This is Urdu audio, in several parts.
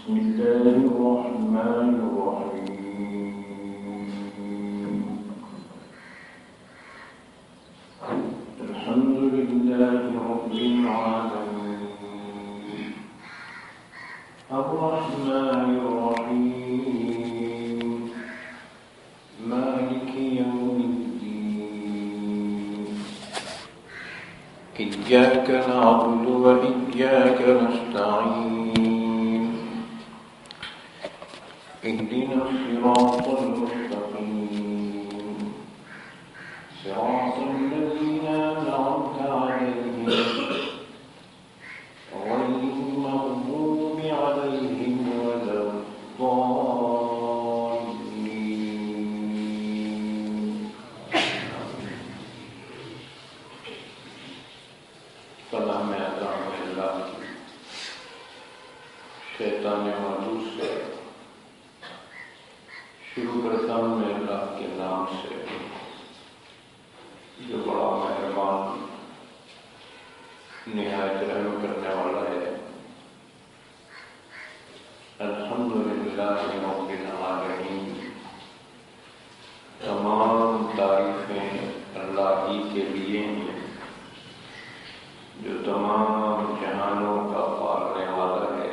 بسم الله الرحمن الرحيم. الحمد لله رب العالمين الرحمن الرحيم مالك يوم الدين إياك نعبد وإياك نستعين اهدنا الصراط المستقيم صراط الذين أنعمت عليهم غير المغضوب عليهم ولا الضالين. سلام اعظم اللہ شیطان مردود سے شروع کرتا ہوں میں اللہ کے نام سے جو بڑا مہربان نہایت رحم کرنے والا ہے. الحمدللہ رب العالمین. تمام تعریفیں اللہ ہی کے لیے ہیں جو تمام جہانوں کا پالنے والا ہے.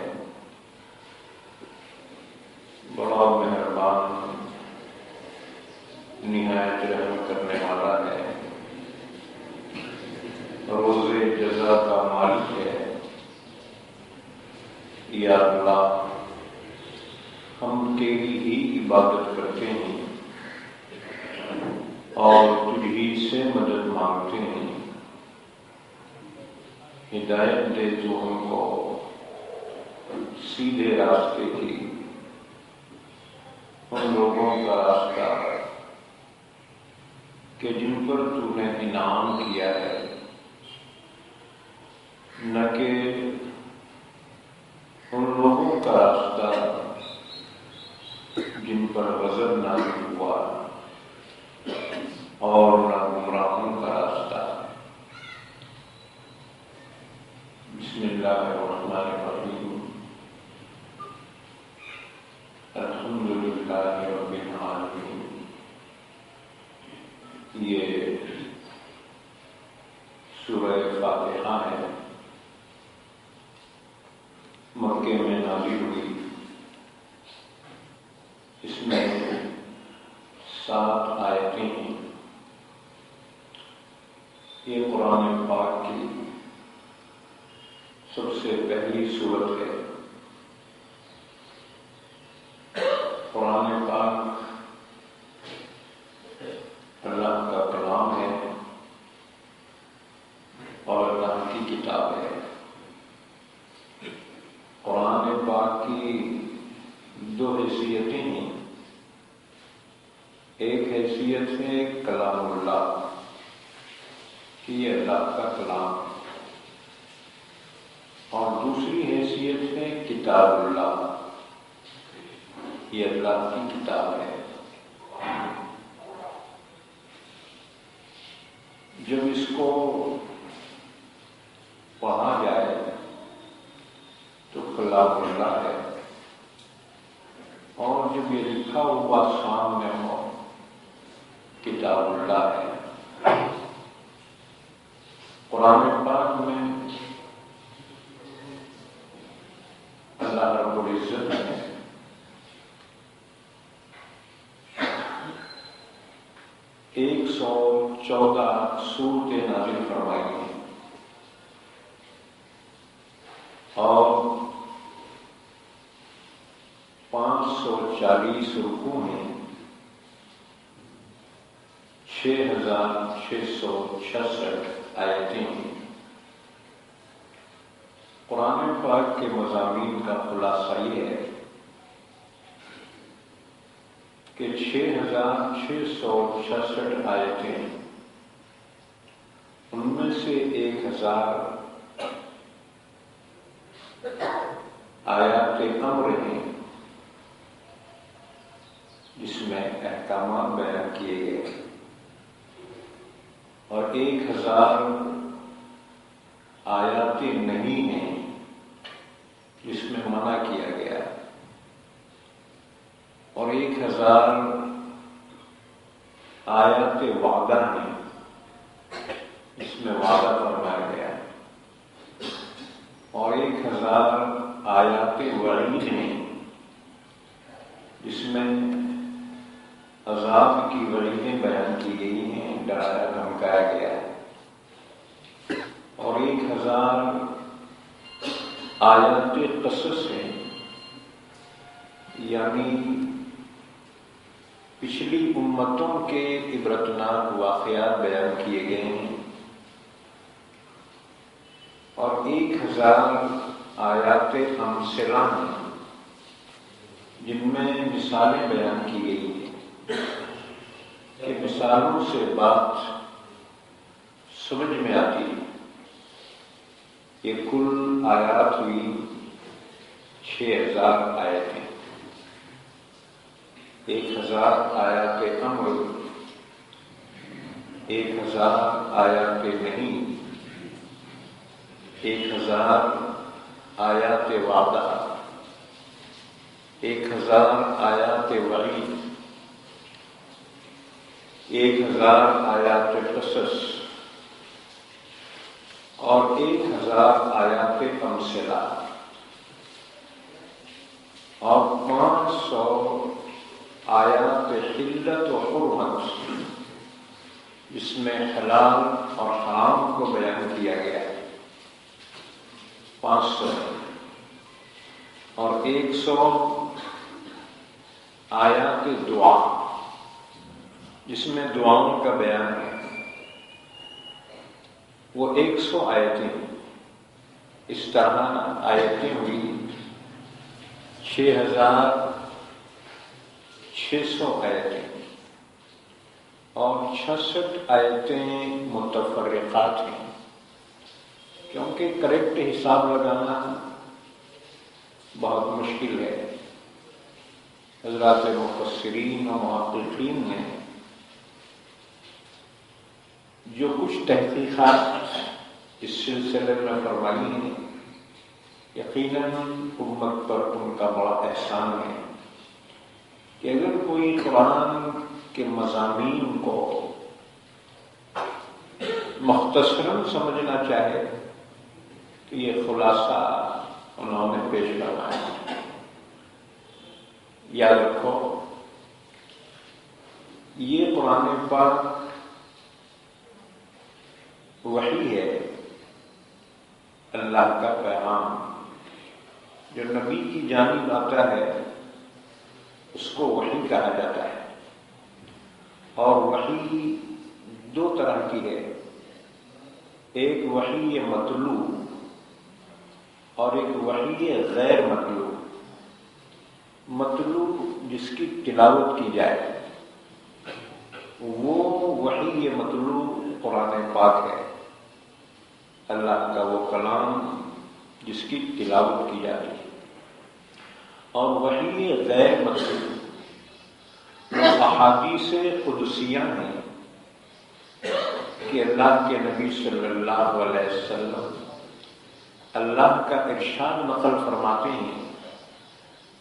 بڑا مہربان نہایت رحم کرنے والا ہے. روز جزا کا مالک ہے. یا اللہ ہم تیری ہی عبادت کرتے ہیں اور تجھ ہی سے مدد مانگتے ہیں. ہدایت دے تو ہم کو سیدھے راستے کی، ان لوگوں کا راستہ کہ جن پر تو نے انعام کیا ہے، نہ کہ ان لوگوں کا راستہ جن پر غضب نازل ہوا اور نہ گمراہوں کا راستہ. بسم اللہ الرحمن الرحیم. الحمدللہ رب العالمین. یہ سورہ فاتحہ ہے، مکے میں نازل ہوئی. اس میں 7 آیتیں ہیں. یہ قرآن پاک کی سب سے پہلی سورت ہے. قرآن پاک اللہ کا کلام ہے اور اللہ کی کتاب ہے. قرآن پاک کی 2 حیثیتیں ہیں. ایک حیثیت ہے کلام اللہ کہ یہ اللہ کا کلام ہے، اور دوسری حیثیت ہے کتاب اللہ، یہ اللہ کی کتاب ہے. جب اس کو پڑھا جائے تو کلام اللہ ہے، اور جب یہ لکھا ہوا سامنے ہو کتاب اللہ ہے. قرآن پاک میں اللہ رب العزت نے 114 سورتیں نازل فرمائی ہیں اور 540 رکوع ہیں. 6666 آیتیں ہیں. قرآن پاک کے مضامین کا خلاصہ یہ ہے کہ 6666 آیتیں، ان میں سے 1000 آیات امر ہیں جس میں احکامات بیان کیے گئے، اور 1000 آیات نہیں ہیں جس میں منع کیا گیا، اور 1000 آیات وعدہ ہیں جس میں وعدہ فرمایا گیا، اور 1000 آیات وعید ہیں جس میں عذاب کی وعیدیں بیان کی گئی ہیں، ڈرایا دھمکایا گیا ہے، اور 1000 آیات قصص ہیں، یعنی پچھلی امتوں کے عبرتناک واقعات بیان کیے گئے ہیں، اور 1000 آیات امثلہ ہیں جن میں مثالیں بیان کی گئی ہیں کہ مثالوں سے بات سمجھ میں آتی ہے۔ یہ کل آیات ہوئی 6000 آیتیں، 1000 آیات امر، 1000 آیات نہیں، 1000 آیات وعدہ، 1000 آیات وعید، 1000 آیات قصص، اور 1000 آیات امثلہ، اور 500 آیات حلت و حرمت جس میں حلال اور حرام کو بیان کیا گیا ہے، 500، اور 100 آیات دعا جس میں دعاؤں کا بیان ہے، وہ 100 آیتیں۔ اس طرح آیتیں ہوئی 6600 آیتیں، اور 66 آیتیں متفرقات ہیں، کیونکہ کریکٹ حساب لگانا بہت مشکل ہے۔ حضرات مفسرین و محققین نے جو کچھ تحقیقات اس سلسلے میں فرمائی ہیں، یقیناً امت پر ان کا بڑا احسان ہے کہ اگر کوئی قرآن کے مضامین کو مختصراً سمجھنا چاہے تو یہ خلاصہ انہوں نے پیش کروایا۔ یاد رکھو، یہ قرآن پاک وحی ہے، اللہ کا پیغام جو نبی کی جانب آتا ہے اس کو وحی کہا جاتا ہے، اور وحی 2 طرح کی ہے، ایک وحی مطلوع اور ایک وحی غیر مطلوع۔ مطلوع جس کی تلاوت کی جائے وہ وحی مطلوع قرآن پاک ہے، اللہ کا وہ کلام جس کی تلاوت کی جاتی ہے، اور وحی غیر مطلوع وہ احادیث قدسیہ ہیں کہ اللہ کے نبی صلی اللہ علیہ وسلم اللہ کا ارشاد نقل فرماتے ہیں،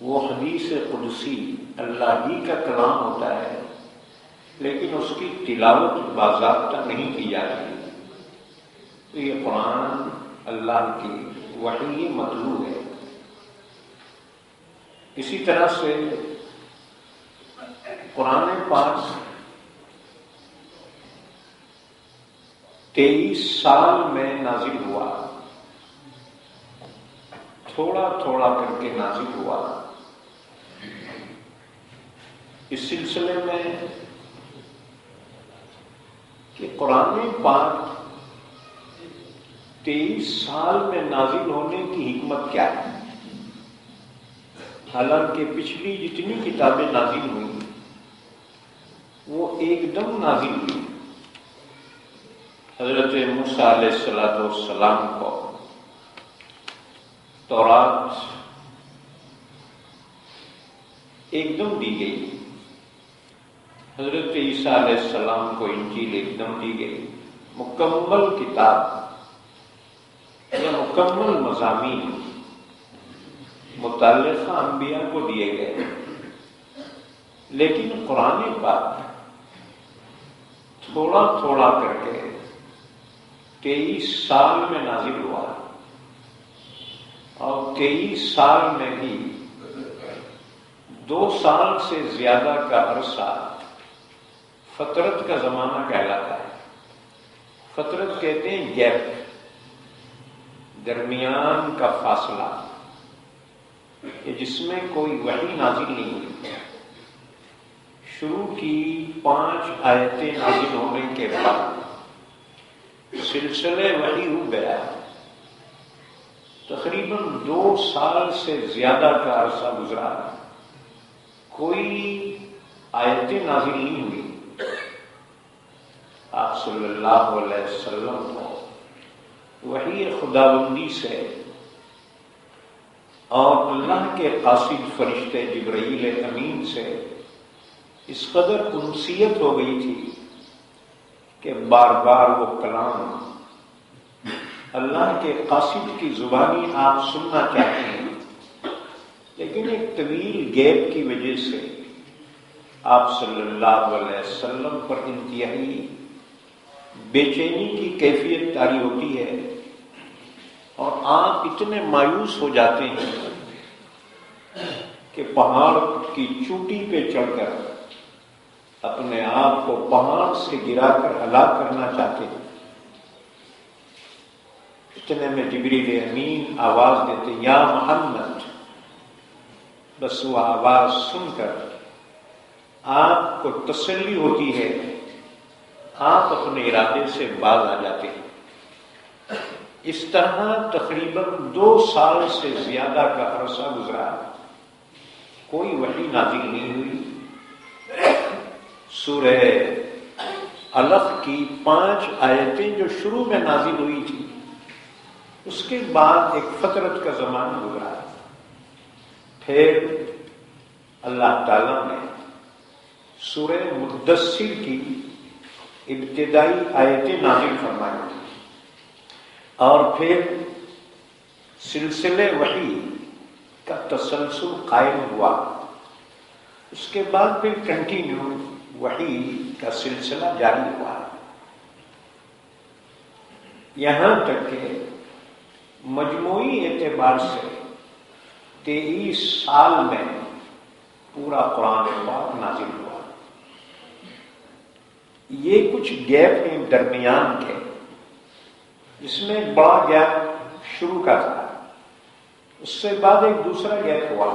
وہ حدیث قدسی اللہ ہی کا کلام ہوتا ہے، لیکن اس کی تلاوت باضابطہ نہیں کی جاتی، تو یہ قرآن اللہ کی وحی مطلوع ہے۔ اسی طرح سے قرآن پاک 23 سال میں نازل ہوا، تھوڑا تھوڑا کر کے نازل ہوا۔ اس سلسلے میں کہ قرآن پاک 23 سال میں نازل ہونے کی حکمت کیا ہے؟ حالانکہ پچھلی جتنی کتابیں نازل ہوئیں وہ ایک دم نازل ہوئی۔ حضرت موسیٰ علیہ السلام کو تورات ایک دم دی گئی، حضرت عیسیٰ علیہ السلام کو انجیل ایک دم دی گئی، مکمل کتاب یا مکمل مضامین متعلقہ انبیاء کو دیے گئے، لیکن قرآن پاک تھوڑا تھوڑا کر کے 23 سال میں نازل ہوا، اور 23 سال میں بھی 2 سال سے زیادہ کا عرصہ فترت کا زمانہ کہلاتا ہے۔ فترت کہتے ہیں گیپ، درمیان کا فاصلہ، کہ جس میں کوئی وحی نازل نہیں ہوئی۔ شروع کی 5 آیتیں نازل ہونے کے بعد سلسلے وحی ہو گیا، تقریباً 2 سال سے زیادہ کا عرصہ گزرا، کوئی آیتیں نازل نہیں ہوئی۔ آپ صلی اللہ علیہ وسلم کو وحی خداوندی سے اور اللہ کے قاصد فرشتے جبرائیل امین سے اس قدر انسیت ہو گئی تھی کہ بار بار وہ کلام اللہ کے قاصد کی زبانی آپ سننا چاہتے ہیں، لیکن ایک طویل گیپ کی وجہ سے آپ صلی اللہ علیہ وسلم پر انتہائی بے چینی کی کیفیت طاری ہوتی ہے، اور آپ اتنے مایوس ہو جاتے ہیں کہ پہاڑ کی چوٹی پہ چڑھ کر اپنے آپ کو پہاڑ سے گرا کر ہلاک کرنا چاہتے ہیں۔ اتنے میں جبریل امین آواز دیتے یا محمد، بس وہ آواز سن کر آپ کو تسلی ہوتی ہے، آپ اپنے ارادے سے باز آ جاتے ہیں۔ اس طرح تقریباً 2 سال سے زیادہ کا عرصہ گزرا، کوئی وحی نازل نہیں ہوئی۔ سورہ علق کی 5 آیتیں جو شروع میں نازل ہوئی تھی، اس کے بعد ایک فترت کا زمانہ گزرا، پھر اللہ تعالیٰ نے سورہ مدثر کی ابتدائی آیتیں نازل فرمائی، اور پھر سلسلے وحی کا تسلسل قائم ہوا۔ اس کے بعد پھر کنٹینیو وحی کا سلسلہ جاری ہوا، یہاں تک کہ مجموعی اعتبار سے 23 سال میں پورا قرآن پاک نازل ہوا۔ یہ کچھ گیپ ہیں درمیان کے، جس میں ایک بڑا گیپ شروع کا تھا، اس سے بعد ایک دوسرا گیپ ہوا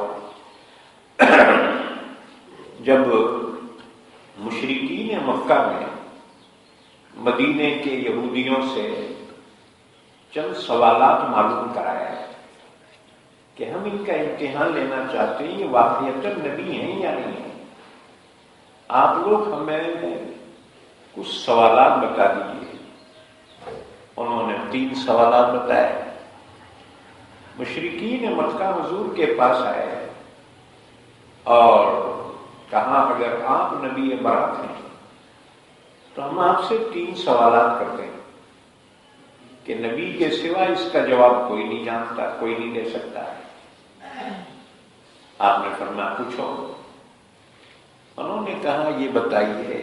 جب مشرکین مکہ میں مدینے کے یہودیوں سے چند سوالات معلوم کرائے کہ ہم ان کا امتحان لینا چاہتے ہیں، یہ واقعتاً نبی ہیں یا نہیں ہیں، آپ لوگ ہمیں کچھ سوالات بتا دیجیے۔ انہوں نے 3 سوالات بتائے۔ مشرکین مکہ حضور کے پاس آئے اور کہا اگر آپ نبی برات ہیں تو ہم آپ سے 3 سوالات کرتے ہیں کہ نبی کے سوا اس کا جواب کوئی نہیں جانتا، کوئی نہیں دے سکتا ہے۔ آپ نے فرمایا پوچھو۔ انہوں نے کہا یہ بتائیے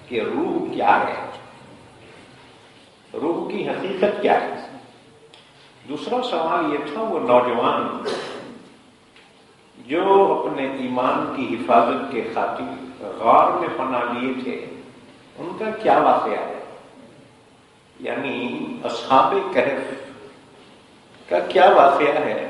کہ روح کیا ہے، روح کی حقیقت کیا ہے۔ دوسرا سوال یہ تھا وہ نوجوان جو اپنے ایمان کی حفاظت کے خاطر غار میں پناہ لیے تھے، ان کا کیا واقعہ ہے، یعنی اصحاب کہف کا کیا واقعہ ہے۔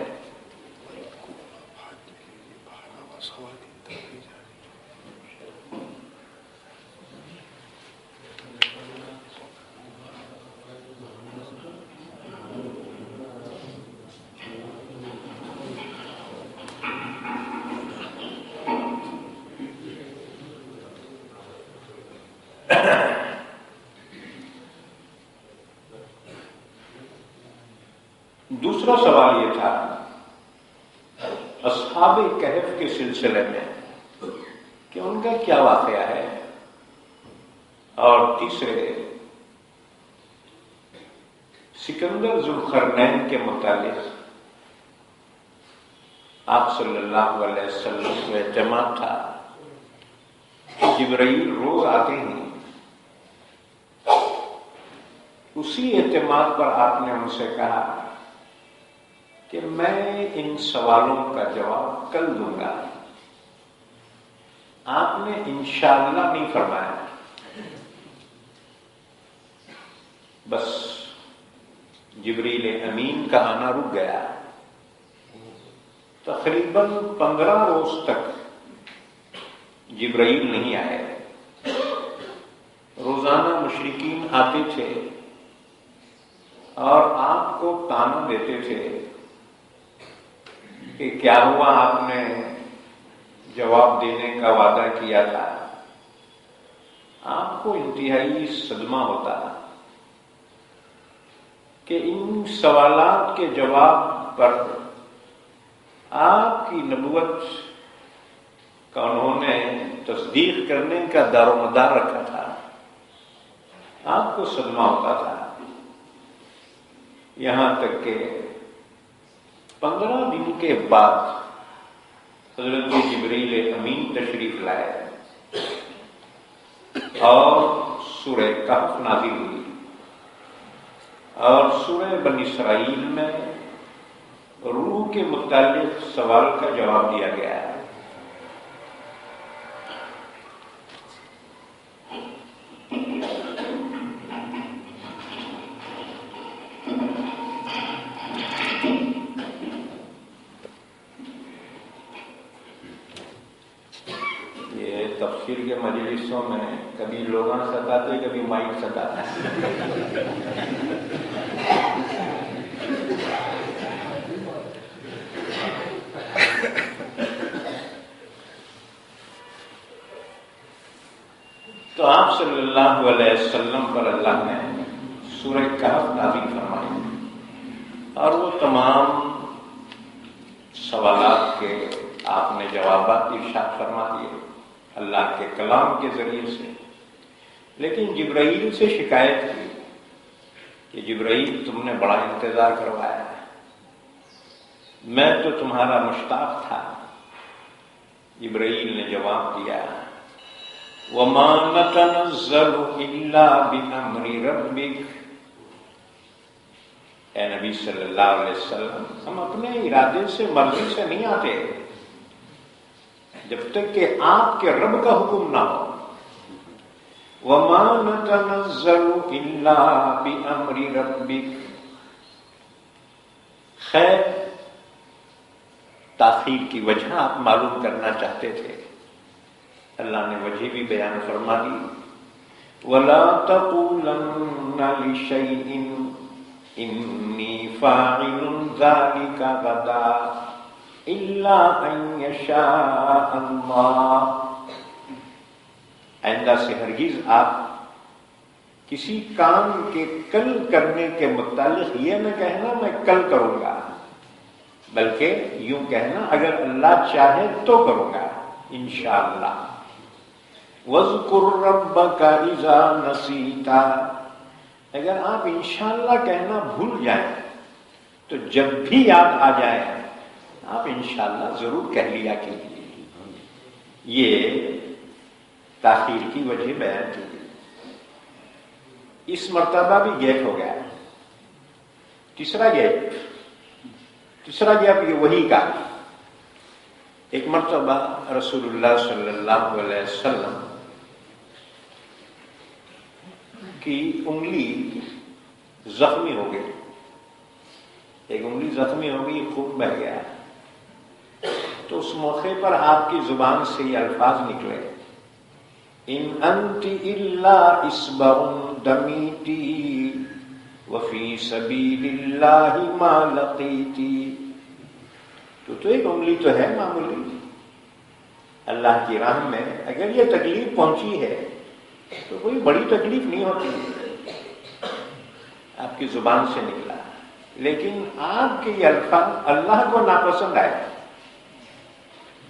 دوسرا سوال یہ تھا اصحاب کہف کے سلسلے میں کہ ان کا کیا واقعہ ہے، اور تیسرے سکندر ذوالقرنین کے متعلق آپ صلی اللہ علیہ وسلم کو اعتماد تھا کہ جبرائیل روز آتے ہیں. اسی اعتماد پر آپ نے ان سے کہا کہ میں ان سوالوں کا جواب کل دوں گا. آپ نے انشاءاللہ نہیں فرمایا، بس جبریل امین کا آنا رک گیا. تقریباً 15 روز تک جبرائیل نہیں آئے. روزانہ مشرکین آتے تھے اور آپ کو تانا دیتے تھے کہ کیا ہوا، آپ نے جواب دینے کا وعدہ کیا تھا. آپ کو انتہائی صدمہ ہوتا کہ ان سوالات کے جواب پر آپ کی نبوت کا انہوں نے تصدیق کرنے کا دار و مدار رکھا تھا. آپ کو صدمہ ہوتا تھا. یہاں تک کہ 15 دن کے بعد حضرت جبریل امین تشریف لائے اور سورہ کہف نازل ہوئی اور سورہ بنی اسرائیل میں روح کے متعلق سوال کا جواب دیا گیا ہے. یہ تفسیر کے مجلسوں میں کبھی لوگاں ستاتے کبھی مائک ستاتا ہے. تو آپ صلی اللہ علیہ وسلم پر اللہ نے سورہ کہف نازل فرمائی اور وہ تمام سوالات کے آپ نے جوابات ارشاد فرما دیے اللہ کے کلام کے ذریعے سے. لیکن جبرائیل سے شکایت کی کہ جبرائیل تم نے بڑا انتظار کروایا ہے، میں تو تمہارا مشتاق تھا. جبرائیل نے جواب دیا وَمَا نَتَنَزَّلُ إِلَّا بِأَمْرِ رَبِّكَ. اے نبی صلی اللہ علیہ وسلم، ہم اپنے ارادے سے مرضی سے نہیں آتے جب تک کہ آپ کے رب کا حکم نہ ہو. وَمَا نَتَنَزَّلُ إِلَّا بِأَمْرِ رَبِّكَ. خیر، تاخیر کی وجہ آپ معلوم کرنا چاہتے تھے، اللہ نے وجہ بھی بیان فرما دی. وَلَا تَقُولَنَّ لِشَيْءٍ إِنِّي فَاعِلٌ ذَلِكَ غَدًا إِلَّا أَن يَشَاءَ اللَّهُ. آئندہ سے ہرگز آپ کسی کام کے کل کرنے کے متعلق یہ نہ کہنا میں کل کروں گا، بلکہ یوں کہنا اگر اللہ چاہے تو کروں گا انشاءاللہ. وَاذْكُرْ رَبَّكَ إِذَا نَسِيتَ. اگر آپ انشاءاللہ کہنا بھول جائیں تو جب بھی یاد آ جائے آپ انشاءاللہ ضرور کہہ لیا کیجیے. یہ تاخیر کی وجہ بیان کی گئی. اس مرتبہ بھی گیپ ہو گیا. تیسرا گیپ یہ وہی کا. ایک مرتبہ رسول اللہ صلی اللہ علیہ وسلم کی انگلی زخمی ہو گئی. ایک انگلی زخمی ہو گئی، خون بہہ گیا. تو اس موقع پر آپ کی زبان سے یہ الفاظ نکلے ان انت الا اصبع دمیتی وفی سبیل اللہ ما لقیتی. تو ایک انگلی تو ہے معمولی، اللہ کی راہ میں اگر یہ تکلیف پہنچی ہے تو کوئی بڑی تکلیف نہیں ہوتی. آپ کی زبان سے نکلا، لیکن آپ کے یہ الفاظ اللہ کو ناپسند آئے.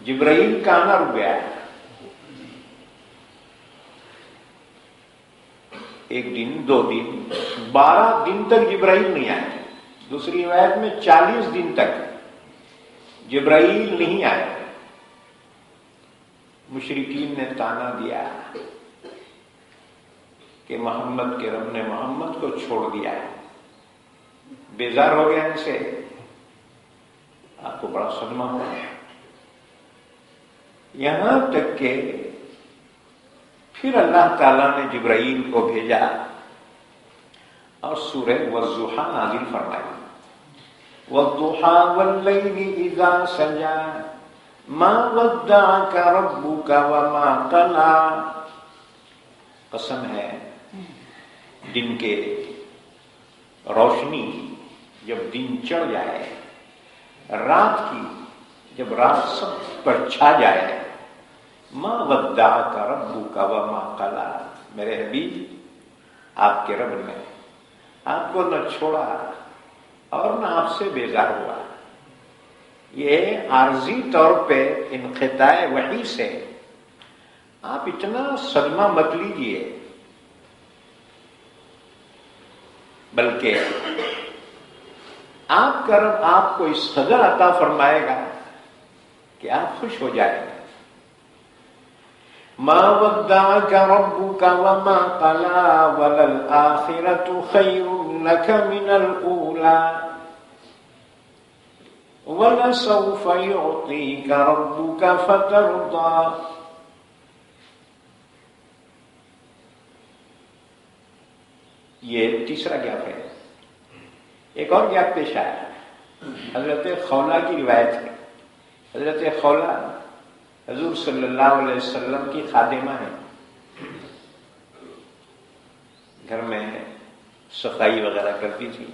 جبرائیل کا آنا رک گیا. ایک دن، 2 دن، 12 دن تک جبرائیل نہیں آئے. دوسری روایت میں 40 دن تک جبرائیل نہیں آئے. مشرکین نے تانا دیا کہ محمد کے رب نے محمد کو چھوڑ دیا ہے. بیزار ہو گیا ان سے. آپ کو بڑا صدمہ ہوا. یہاں تک کہ پھر اللہ تعالیٰ نے جبرائیل کو بھیجا اور سورہ والضحیٰ نازل فرمائی. والضحیٰ واللیل اذا سجا ما ودعک ربک وما قلی. قسم ہے دن کے روشنی جب دن چڑھ جائے، رات کی جب رات سب پر چھا جائے، ما ودعک ربک وما قلی. میرے حبیب، آپ کے رب نے آپ کو نہ چھوڑا اور نہ آپ سے بیزار ہوا. یہ عارضی طور پہ انقطاع وحی سے آپ اتنا صدمہ مت لیجیے، بلکہ آپ کا رب آپ کو اس قدر عطا فرمائے گا کہ آپ خوش ہو جائیں گے. ما ودعک ربک وما قلی وللآخرۃ خیر لک من الأولی وَلَسَوْفَ يُعْطِيكَ رَبُّكَ فَتَرْضَىٰ. یہ تیسرا گیپ ہے. ایک اور گیپ پیش آیا. حضرت خولہ کی روایت ہے. حضرت خولہ حضور صلی اللہ علیہ وسلم کی خادمہ ہے. گھر میں صفائی وغیرہ کرتی تھی.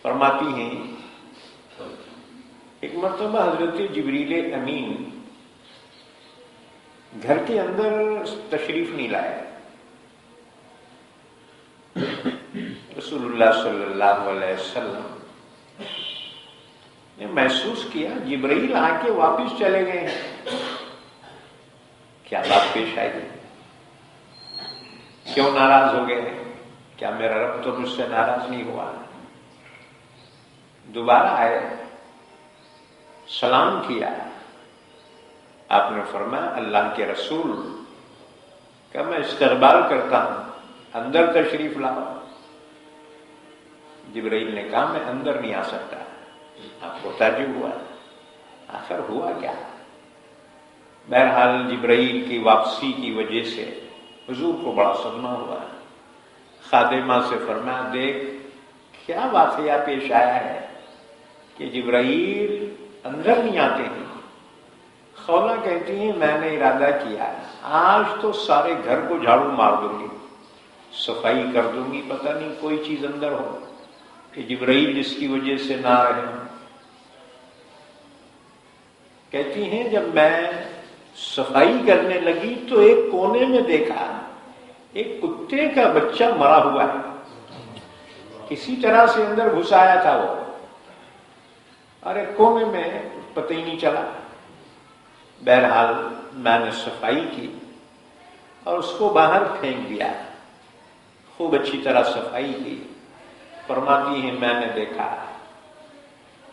فرماتی ہیں ایک مرتبہ حضرت جبریل امین گھر کے اندر تشریف نہیں لائے. رسول اللہ صلی اللہ علیہ وسلم نے محسوس کیا جبریل آ کے واپس چلے گئے ہیں. کیا بات پیش آئی؟ کیوں ناراض ہو گئے؟ کیا میرا رب تو مجھ سے ناراض نہیں ہوا؟ دوبارہ آئے، سلام کیا. آپ نے فرمایا اللہ کے رسول کا میں استقبال کرتا ہوں، اندر تشریف لاؤ. جبرائیل نے کہا میں اندر نہیں آ سکتا. آپ کو تعجب ہوا، آخر ہوا کیا؟ بہرحال جبرائیل کی واپسی کی وجہ سے حضور کو بڑا صدمہ ہوا. خادمہ سے فرمایا دیکھ کیا واقعہ پیش آیا ہے کہ جبرائیل اندر نہیں آتے ہیں. خولہ کہتی ہیں میں نے ارادہ کیا آج تو سارے گھر کو جھاڑو مار دوں گی، صفائی کر دوں گی، پتہ نہیں کوئی چیز اندر ہو کہ جبرائیل جس کی وجہ سے نہ رہے. کہتی ہیں جب میں صفائی کرنے لگی تو ایک کونے میں دیکھا ایک کتے کا بچہ مرا ہوا ہے. کسی طرح سے اندر گھسایا تھا وہ، اور ایک کونے میں پتہ ہی نہیں چلا. بہرحال میں نے صفائی کی اور اس کو باہر پھینک دیا. خوب اچھی طرح صفائی کی. فرماتی ہیں میں نے دیکھا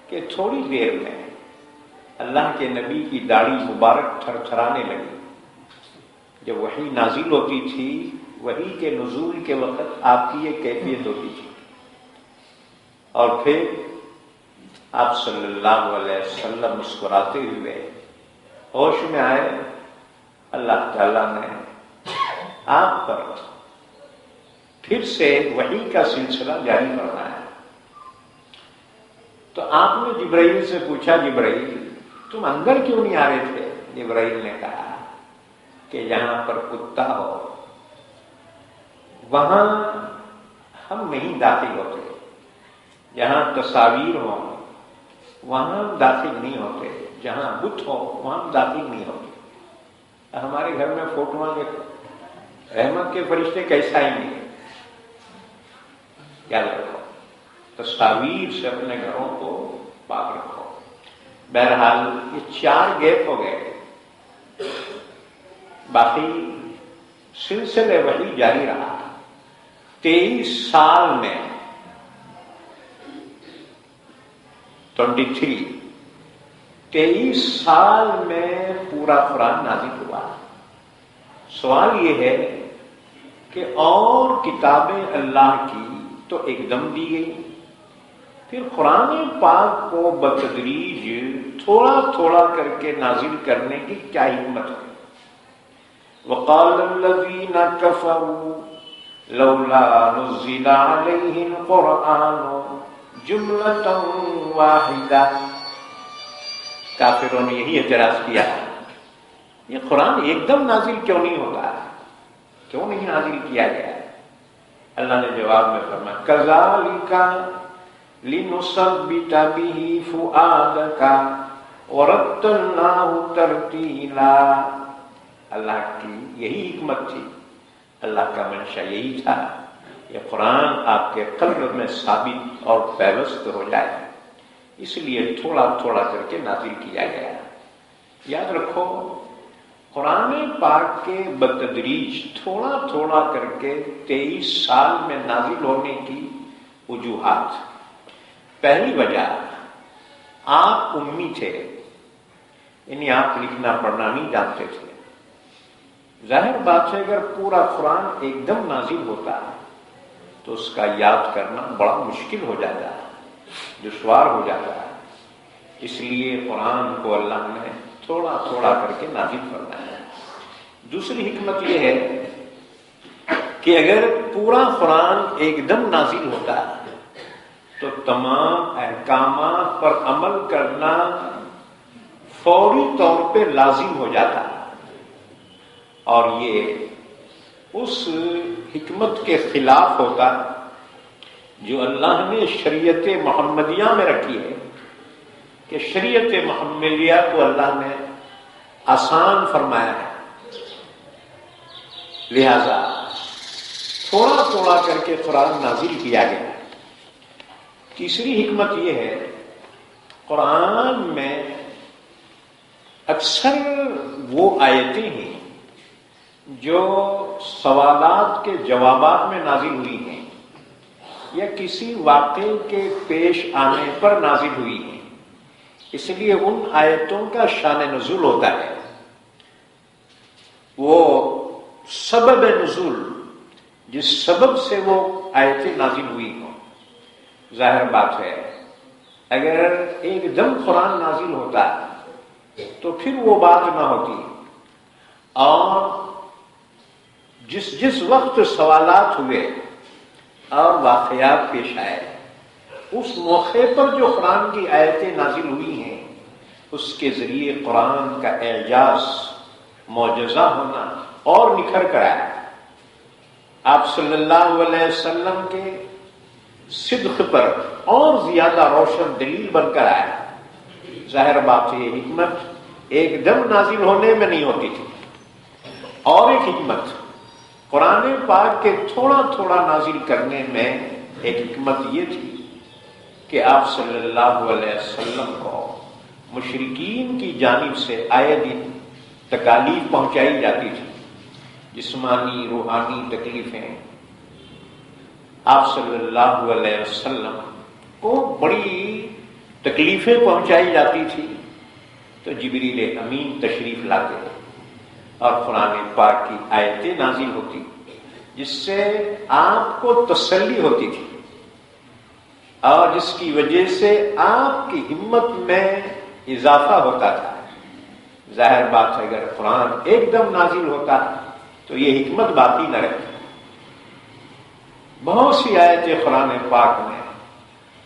کہ تھوڑی دیر میں اللہ کے نبی کی داڑھی مبارک تھر تھرانے لگی. جب وحی نازل ہوتی تھی، وحی کے نزول کے وقت آپ کی یہ کیفیت ہوتی تھی. اور پھر آپ صلی اللہ علیہ وسلم مسکراتے ہوئے ہوش میں آئے. اللہ تعالیٰ نے آپ پر پھر سے وحی کا سلسلہ جاری فرمایا. تو آپ نے جبرائیل سے پوچھا جبرائیل تم اندر کیوں نہیں آ رہے تھے؟ جبرائیل نے کہا کہ جہاں پر کتا ہو وہاں ہم نہیں داخل ہوتے، جہاں تصاویر ہوں وہاں ہم داخل نہیں ہوتے، جہاں بت ہو وہاں ہم داخل نہیں ہوتے. ہمارے گھر میں فوٹوਆਂ دیکھو، رحمت کے فرشتے کیسا ہی نہیں. یاد رکھو تصاویر سے اپنے گھروں کو پاک رکھو. بہرحال یہ 4 گیپ ہو گئے. باقی سلسلے وحی جاری رہا. 23 سال میں 23 23 سال میں پورا قرآن نازل ہوا۔ سوال یہ ہے کہ اور کتابیں اللہ کی تو ایک دم دی گئی، پھر قرآن پاک کو بتدریج تھوڑا تھوڑا کر کے نازل کرنے کی کیا حکمت ہے؟ وقال الذين كفروا لولا نزل عليه القرآن جملة واحدة، کافروں نے یہی اعتراض کیا، یہ قرآن ایک دم نازل کیوں نہیں ہوتا، کیوں نہیں نازل کیا گیا؟ اللہ نے جواب میں فرمایا كَذَلِكَ لِنُثَبِّتَ بِهِ فُؤَادَكَ وَرَتَّلْنَاهُ تَرْتِيلًا۔ اللہ کی یہی حکمت تھی، اللہ کا منشا یہی تھا، یہ قرآن آپ کے قلب میں ثابت اور پیوست ہو جائے، اس لیے تھوڑا تھوڑا کر کے نازل کیا گیا۔ یاد رکھو، قرآن پاک کے بتدریج تھوڑا تھوڑا کر کے 23 سال میں نازل ہونے کی وجوہات۔ پہلی وجہ، آپ امی تھے، یعنی آپ لکھنا پڑھنا نہیں جانتے تھے۔ ظاہر بات ہے اگر پورا قرآن ایک دم نازل ہوتا تو اس کا یاد کرنا بڑا مشکل ہو جاتا، دشوار ہو جاتا، اس لیے قرآن کو اللہ نے تھوڑا تھوڑا کر کے نازل فرمایا۔ دوسری حکمت یہ ہے کہ اگر پورا قرآن ایک دم نازل ہوتا تو تمام احکامات پر عمل کرنا فوری طور پہ لازم ہو جاتا، اور یہ اس حکمت کے خلاف ہوتا جو اللہ نے شریعت محمدیہ میں رکھی ہے، کہ شریعت محمدیہ کو اللہ نے آسان فرمایا ہے، لہذا تھوڑا تھوڑا کر کے قرآن نازل کیا گیا۔ تیسری حکمت یہ ہے، قرآن میں اکثر وہ آیتیں ہیں جو سوالات کے جوابات میں نازل ہوئی ہیں یا کسی واقعے کے پیش آنے پر نازل ہوئی ہیں، اس لیے ان آیتوں کا شان نزول ہوتا ہے، وہ سبب نزول، جس سبب سے وہ آیتیں نازل ہوئی ہوں۔ ظاہر بات ہے اگر ایک دم قرآن نازل ہوتا تو پھر وہ بات نہ ہوتی، اور جس وقت سوالات ہوئے اور واقعات پیش آئے، اس موقع پر جو قرآن کی آیتیں نازل ہوئی ہیں، اس کے ذریعے قرآن کا اعجاز، معجزہ ہونا اور نکھر کر آیا۔ آپ صلی اللہ علیہ وسلم کے صدق پر اور زیادہ روشن دلیل بن کر آیا۔ ظاہر بات ہے یہ حکمت ایک دم نازل ہونے میں نہیں ہوتی تھی۔ اور ایک حکمت قرآن پاک کے تھوڑا تھوڑا نازل کرنے میں ایک حکمت یہ تھی کہ آپ صلی اللہ علیہ وسلم کو مشرکین کی جانب سے آئے دن تکالیف پہنچائی جاتی تھی، جسمانی روحانی تکلیفیں۔ آپ صلی اللہ علیہ وسلم کو بڑی تکلیفیں پہنچائی جاتی تھی تو جبریل امین تشریف لاتے اور قرآن پاک کی آیتیں نازل ہوتی، جس سے آپ کو تسلی ہوتی تھی اور جس کی وجہ سے آپ کی ہمت میں اضافہ ہوتا تھا۔ ظاہر بات ہے اگر قرآن ایک دم نازل ہوتا تو یہ حکمت باقی نہ رہتی۔ بہت سی آیتیں قرآن پاک میں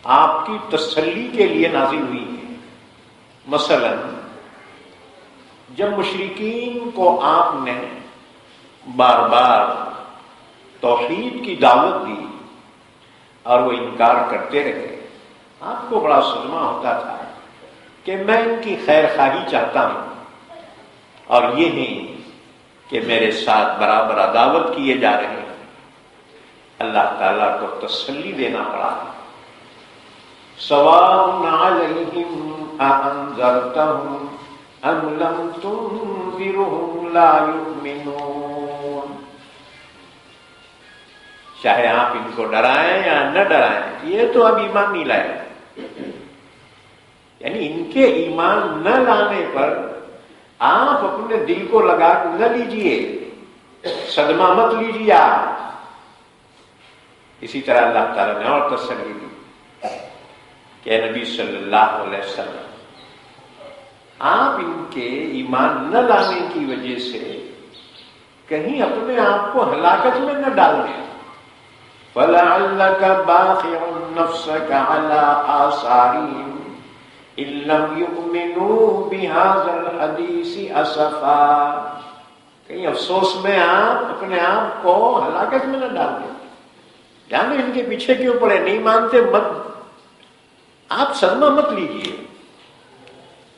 آپ کی تسلی کے لیے نازل ہوئی ہیں۔ مثلا جب مشرکین کو آپ نے بار بار توحید کی دعوت دی اور وہ انکار کرتے رہے، آپ کو بڑا صدمہ ہوتا تھا کہ میں ان کی خیر خواہی چاہتا ہوں اور یہ نہیں کہ میرے ساتھ برابر دعوت کیے جا رہے ہیں۔ اللہ تعالیٰ کو تسلی دینا پڑا، سواء علیہم اانذرتہم ام لم تنذرہم لا یؤمنون۔ چاہے آپ ان کو ڈرائیں یا نہ ڈرائیں، یہ تو اب ایمان نہیں لائے۔ یعنی ان کے ایمان نہ لانے پر آپ اپنے دل کو لگا نہ لیجئے، صدمہ مت لیجئے آپ۔ اسی طرح اللہ تعالیٰ نے اور تسلی دی کہ نبی صلی اللہ علیہ وسلم آپ ان کے ایمان نہ لانے کی وجہ سے کہیں اپنے آپ کو ہلاکت میں نہ ڈال دیں۔ فَلَعَلَّكَ بَاخِعٌ نَفْسَكَ عَلَىٰ آثَارِهِمْ إِن لَّمْ يُؤْمِنُوا بِهَٰذَا الْحَدِيثِ أَسَفًا، کہیں افسوس میں آپ اپنے آپ کو ہلاکت میں نہ ڈال دیں۔ جانے ان کے پیچھے کیوں پڑے، نہیں مانتے مت، آپ صدمہ مت لیجئے۔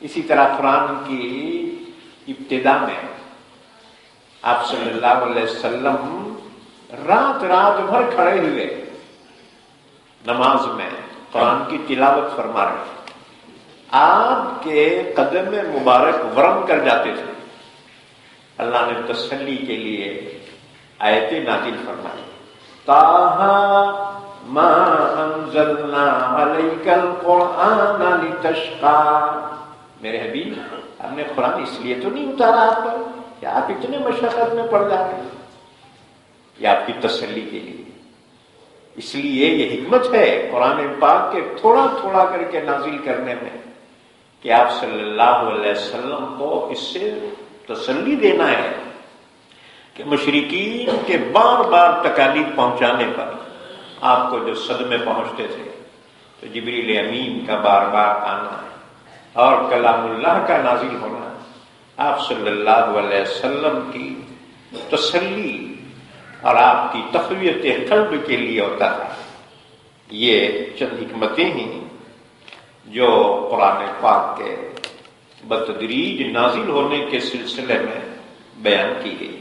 اسی طرح قرآن کی ابتدا میں آپ صلی اللہ علیہ وسلم رات بھر کھڑے ہوئے نماز میں قرآن کی تلاوت فرما رہے تھے، آپ کے قدم مبارک ورم کر جاتے تھے۔ اللہ نے تسلی کے لیے آیتیں نازل فرمائی، طٰہَ مَا أَنزَلْنَا عَلَيْكَ الْقُرْآنَ لِتَشْقَىٰ، میرے حبیب ہم نے قرآن اس لیے تو نہیں اتارا آپ پر کہ آپ اتنے مشقت میں پڑ جائیں، یہ آپ کی تسلی کے لیے۔ اس لیے یہ حکمت ہے قرآن پاک کے تھوڑا تھوڑا کر کے نازل کرنے میں کہ آپ صلی اللہ علیہ وسلم کو اس سے تسلی دینا ہے کہ مشرکین کے بار بار تکالیف پہنچانے پر آپ کو جو صدمے پہنچتے تھے، تو جبریل امین کا بار بار آنا اور کلام اللہ کا نازل ہونا آپ صلی اللہ علیہ وسلم کی تسلی اور آپ کی تقویت قلب کے لیے ہوتا تھا۔ یہ چند حکمتیں ہیں جو قرآن پاک کے بتدریج نازل ہونے کے سلسلے میں بیان کی گئی۔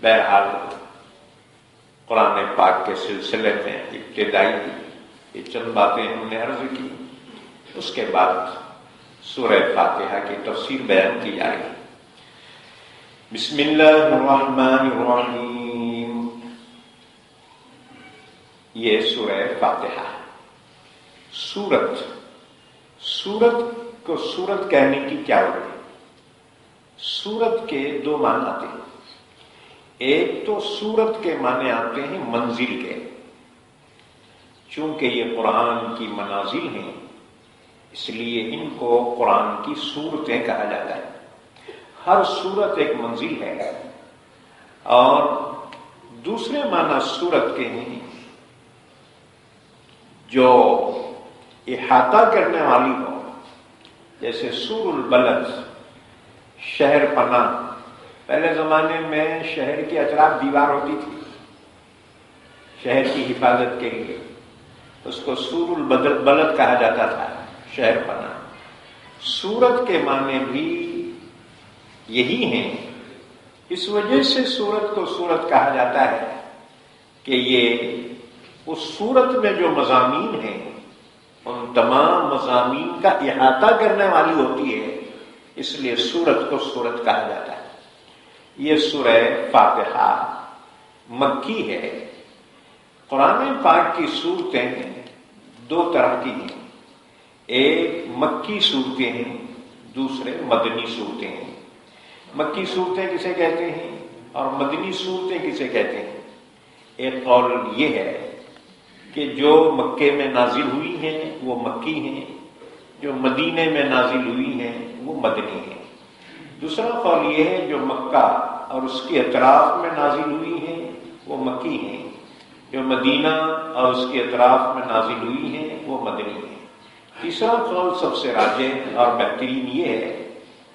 بہرحال قرآن پاک کے سلسلے میں ابتدائی یہ چند باتیں ہم نے عرض کی، اس کے بعد سورہ فاتحہ کی تفسیر بیان کی جائے گی۔ بسم اللہ الرحمن الرحیم، یہ سورہ فاتحہ۔ سورت کو سورت کہنے کی کیا وجہ؟ سورت کے دو معنی آتے ہیں، ایک تو سورت کے معنی آتے ہیں منزل کے، چونکہ یہ قرآن کی منازل ہیں اس لیے ان کو قرآن کی سورتیں کہا جاتا ہے۔ ہر سورت ایک منزل ہے، اور دوسرے معنی سورت کے ہیں جو احاطہ کرنے والی ہو، جیسے سور البلد، شہر پناہ۔ پہلے زمانے میں شہر کے اطراف دیوار ہوتی تھی شہر کی حفاظت کے لیے، اس کو سور البلد کہا جاتا تھا، شہر پناہ۔ سورت کے معنی بھی یہی ہیں، اس وجہ سے سورت کو سورت کہا جاتا ہے کہ یہ اس سورت میں جو مضامین ہیں ان تمام مضامین کا احاطہ کرنے والی ہوتی ہے، اس لیے سورت کو سورت کہا جاتا ہے۔ یہ سورہ فاتحہ مکی ہے۔ قرآن پاک کی صورتیں دو طرح کی ہیں، ایک مکی صورتیں ہیں، دوسرے مدنی صورتیں ہیں۔ مکی صورتیں کسے کہتے ہیں اور مدنی صورتیں کسے کہتے ہیں؟ ایک قول یہ ہے کہ جو مکے میں نازل ہوئی ہیں وہ مکی ہیں، جو مدینے میں نازل ہوئی ہیں وہ مدنی ہیں۔ دوسرا قول یہ ہے جو مکہ اور اس کے اطراف میں نازل ہوئی ہیں وہ مکی ہیں، جو مدینہ اور اس کے اطراف میں نازل ہوئی ہیں وہ مدنی ہیں۔ تیسرا قول سب سے راجح اور بہترین یہ ہے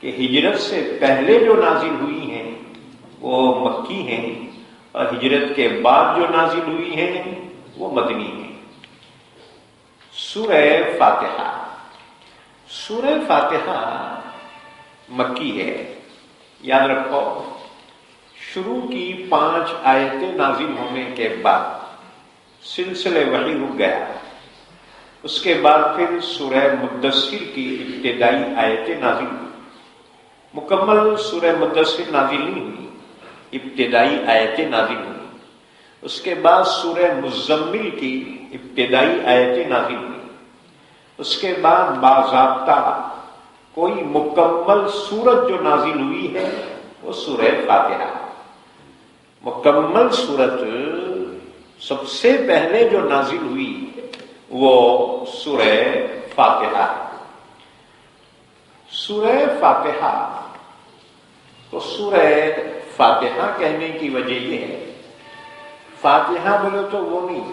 کہ ہجرت سے پہلے جو نازل ہوئی ہیں وہ مکی ہیں، اور ہجرت کے بعد جو نازل ہوئی ہیں وہ مدنی ہیں۔ سورہ فاتحہ، سورہ فاتحہ مکی ہے۔ یاد رکھو، شروع کی 5 آیتیں نازل ہونے کے بعد سلسلے وحی رک گیا، اس کے بعد پھر سورہ مدثر کی ابتدائی آیتیں نازل ہوئی۔ مکمل سورہ مدثر نازل نہیں ہوئی، ابتدائی آیتیں نازل ہوئی۔ اس کے بعد سورہ مزمل کی ابتدائی آیتیں نازل ہوئی۔ اس کے بعد باضابطہ کوئی مکمل سورت جو نازل ہوئی ہے وہ سورہ فاتحہ. مکمل سورت سب سے پہلے جو نازل ہوئی وہ سورہ فاتحہ. سورہ فاتحہ تو سورہ فاتحہ کہنے کی وجہ یہ ہے، فاتحہ بولے تو وہ نہیں،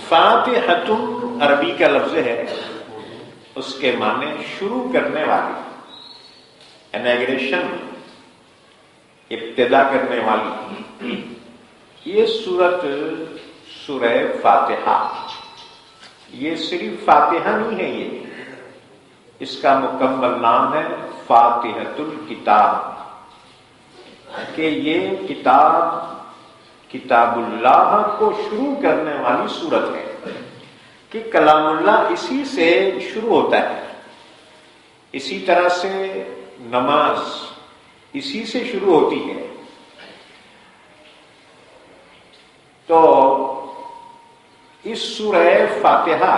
فاتحۃ عربی کا لفظ ہے، اس کے معنی شروع کرنے والی، انیگریشن، ابتدا کرنے والی. یہ سورت سورہ فاتحہ، یہ صرف فاتحہ نہیں ہے، یہ اس کا مکمل نام ہے فاتحۃ الکتاب، کہ یہ کتاب اللہ کو شروع کرنے والی سورت ہے، کہ کلام اللہ اسی سے شروع ہوتا ہے. اسی طرح سے نماز اسی سے شروع ہوتی ہے. تو اس سورہ فاتحہ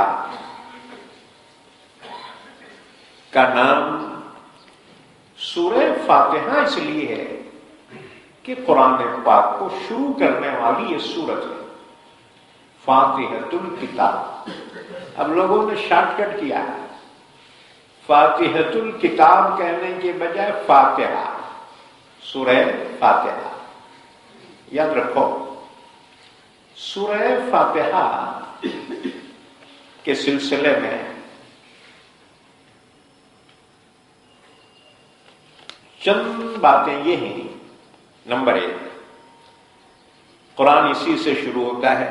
کا نام سورہ فاتحہ اس لیے ہے کہ قرآن پاک کو شروع کرنے والی یہ سورت ہے، فاتحۃ الکتاب. اب لوگوں نے شارٹ کٹ کیا ہے، فاتحۃ الکتاب کہنے کے بجائے فاتحہ، سورہ فاتحہ. یاد رکھو، سورہ فاتحہ کے سلسلے میں چند باتیں یہ ہیں. نمبر 1، قرآن اسی سے شروع ہوتا ہے،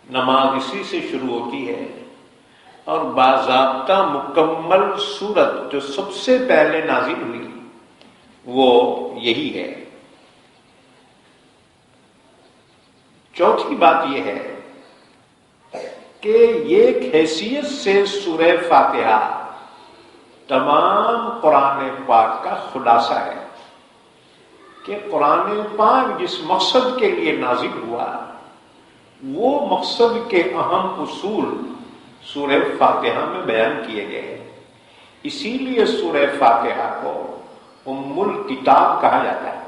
نماز اسی سے شروع ہوتی ہے، اور باضابطہ مکمل سورت جو سب سے پہلے نازل ہوئی وہ یہی ہے. چوتھی بات یہ ہے کہ یہ حیثیت سے سورہ فاتحہ تمام قرآن پاک کا خلاصہ ہے، کہ قرآن پاک جس مقصد کے لیے نازل ہوا وہ مقصد کے اہم اصول سورہ فاتحہ میں بیان کیے گئے. اسی لیے سورہ فاتحہ کو ام الکتاب کہا جاتا ہے،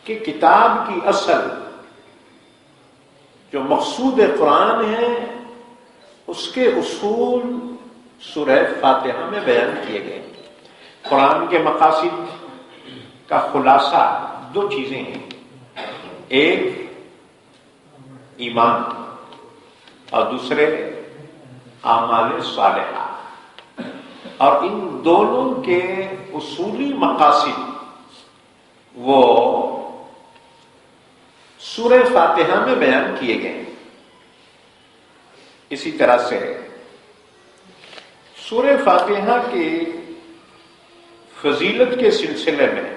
کہ کتاب کی اصل جو مقصود قرآن ہے اس کے اصول سورہ فاتحہ میں بیان کیے گئے. قرآن کے مقاصد کا خلاصہ 2 چیزیں ہیں، ایک ایمان اور دوسرے اعمال صالحہ. اور ان دونوں کے اصولی مقاصد وہ سورہ فاتحہ میں بیان کیے گئے. اسی طرح سے سورہ فاتحہ کی فضیلت کے سلسلے میں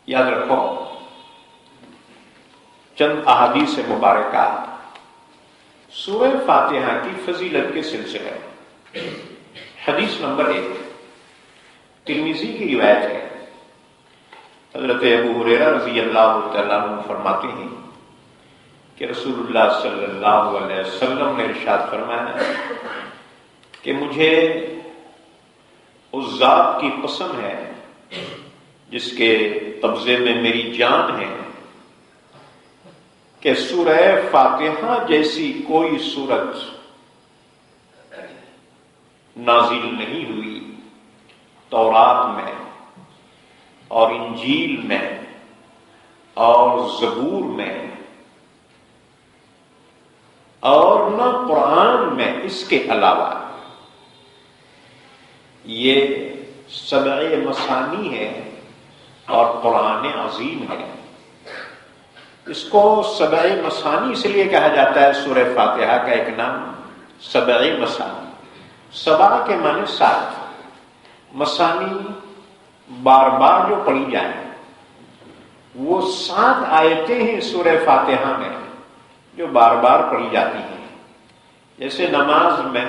یاد رکھو چند احادیث مبارکہ سورہ فاتحہ کی فضیلت کے سلسلے میں. حدیث نمبر 1 ترمذی کی روایت ہے. حضرت ابو ہریرہ رضی اللہ تعالیٰ عنہ فرماتے ہیں کہ رسول اللہ صلی اللہ علیہ وسلم نے ارشاد فرمایا کہ مجھے اس ذات کی قسم ہے جس کے قبضے میں میری جان ہے کہ سورہ فاتحہ جیسی کوئی سورت نازل نہیں ہوئی تورات میں اور انجیل میں اور زبور میں اور نہ قرآن میں اس کے علاوہ. یہ سبع مثانی ہے اور قرآن عظیم ہے. اس کو سبع مثانی اس لیے کہا جاتا ہے، سورہ فاتحہ کا ایک نام سبع مثانی. سبع کے معنی 7، مثانی بار بار جو پڑھی جائیں. وہ 7 آیتیں ہیں سورہ فاتحہ میں جو بار بار پڑھی جاتی ہیں. جیسے نماز میں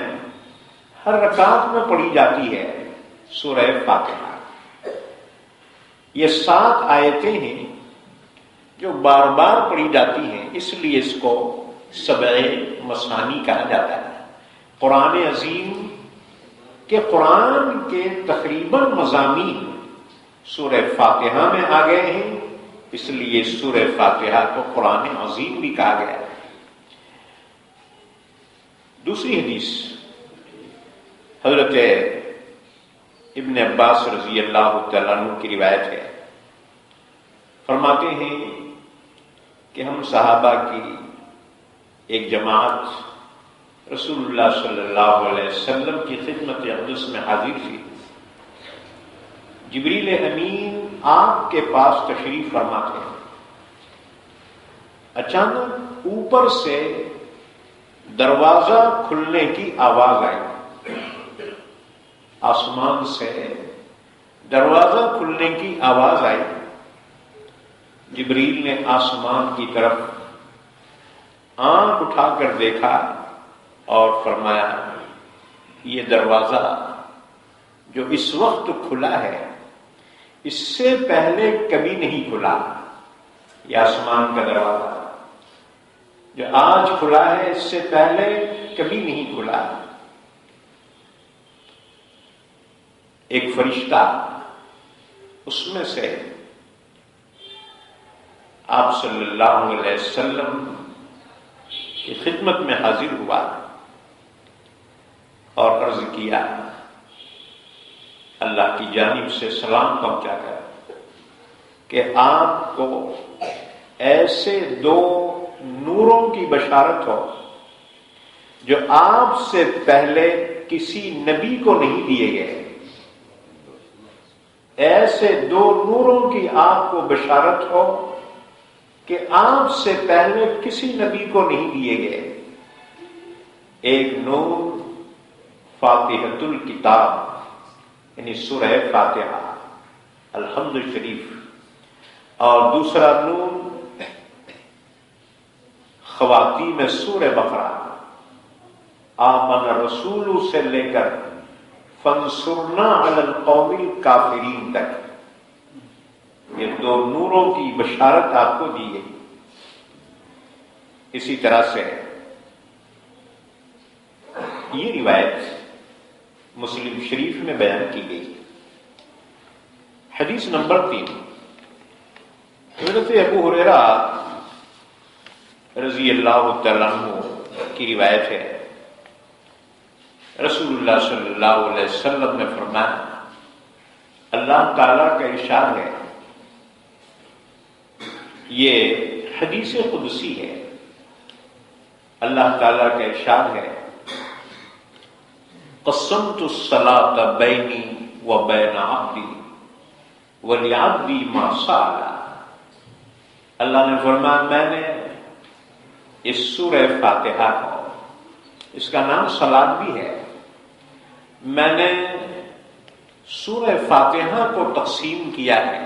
ہر رکعت میں پڑھی جاتی ہے سورہ فاتحہ. یہ 7 آیتیں ہیں جو بار بار پڑھی جاتی ہیں، اس لیے اس کو سبع مثانی کہا جاتا ہے۔ قرآن عظیم کہ قرآن کے تقریباً مضامین سورہ فاتحہ میں آ گئے ہیں، اس لیے سورہ فاتحہ کو قرآن عظیم بھی کہا گیا ہے۔ دوسری حدیث حضرت ابن عباس رضی اللہ تعالیٰ عنہ کی روایت ہے، فرماتے ہیں کہ ہم صحابہ کی ایک جماعت رسول اللہ صلی اللہ علیہ وسلم کی خدمت اقدس میں حاضر تھی۔ جبریل امین آپ کے پاس تشریف فرما تھے۔ اچانک اوپر سے دروازہ کھلنے کی آواز آئی، آسمان سے دروازہ کھلنے کی آواز آئی۔ جبریل نے آسمان کی طرف آنکھ اٹھا کر دیکھا اور فرمایا، یہ دروازہ جو اس وقت کھلا ہے اس سے پہلے کبھی نہیں کھلا۔ یہ آسمان کا دروازہ جو آج کھلا ہے اس سے پہلے کبھی نہیں کھلا۔ ایک فرشتہ اس میں سے آپ صلی اللہ علیہ وسلم کی خدمت میں حاضر ہوا اور عرض کیا، اللہ کی جانب سے سلام پہنچا کر کہ آپ کو ایسے دو نوروں کی بشارت ہو جو آپ سے پہلے کسی نبی کو نہیں دیے گئے۔ ایسے دو نوروں کی آپ کو بشارت ہو کہ آپ سے پہلے کسی نبی کو نہیں دیے گئے۔ ایک نور فاتحۃ الکتاب یعنی سورہ فاتحہ الحمد شریف، اور دوسرا نور خواتین سورہ بقرہ آمن الرسول سے لے کر فانصرنا علی القوم الکافرین تک، یہ دو نوروں کی بشارت آپ کو دی گئی۔ اسی طرح سے یہ روایت مسلم شریف میں بیان کی گئی۔ حدیث نمبر 3 حضرت ابو ہریرہ رضی اللہ تعالیٰ عنہ کی روایت ہے، رسول اللہ صلی اللہ علیہ وسلم نے فرمایا، اللہ تعالیٰ کا ارشاد ہے، یہ حدیث قدسی ہے، اللہ تعالیٰ کا ارشاد ہے، قسمت الصلاۃ بینی و بین عبدی ولعبدی ما سأل۔ اللہ نے فرمایا، میں نے اس سورہ فاتحہ کو، اس کا نام صلاۃ بھی ہے، میں نے سورہ فاتحہ کو تقسیم کیا ہے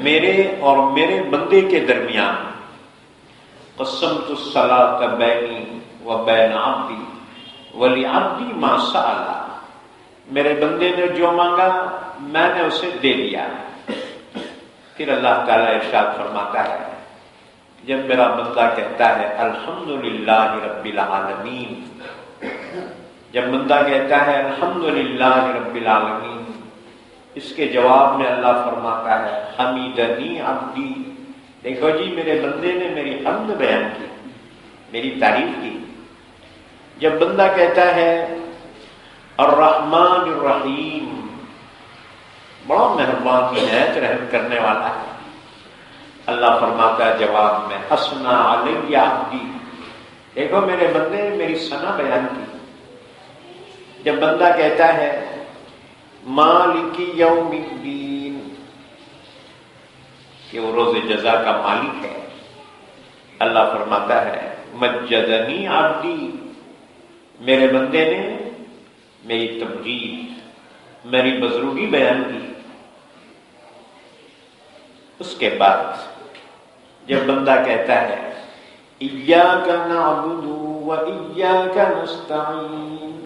میرے اور میرے بندے کے درمیان۔ قسمت الصلاۃ بینی و بین عبدی ولعبدی ما سأل، میرے بندے نے جو مانگا میں نے اسے دے دیا۔ پھر اللہ تعالیٰ ارشاد فرماتا ہے، جب میرا بندہ کہتا ہے الحمدللہ رب العالمین، جب بندہ کہتا ہے الحمدللہ رب العالمین، اس کے جواب میں اللہ فرماتا ہے حمیدنی عبدی، دیکھو جی میرے بندے نے میری حمد بیان کی، میری تعریف کی۔ جب بندہ کہتا ہے الرحمن الرحیم، بڑا مہربان نہایت رحم کرنے والا ہے، اللہ فرماتا ہے جواب میں حسنا علی عبدی، دیکھو میرے بندے نے میری ثنا بیان کی۔ جب بندہ کہتا ہے مالک یوم الدین، کہ وہ روز جزا کا مالک ہے، اللہ فرماتا ہے مجدنی عبدی، میرے بندے نے میری تمجید، میری بزرگی بیان کی۔ اس کے بعد جب بندہ کہتا ہے ایاک نعبد و ایاک نستعین،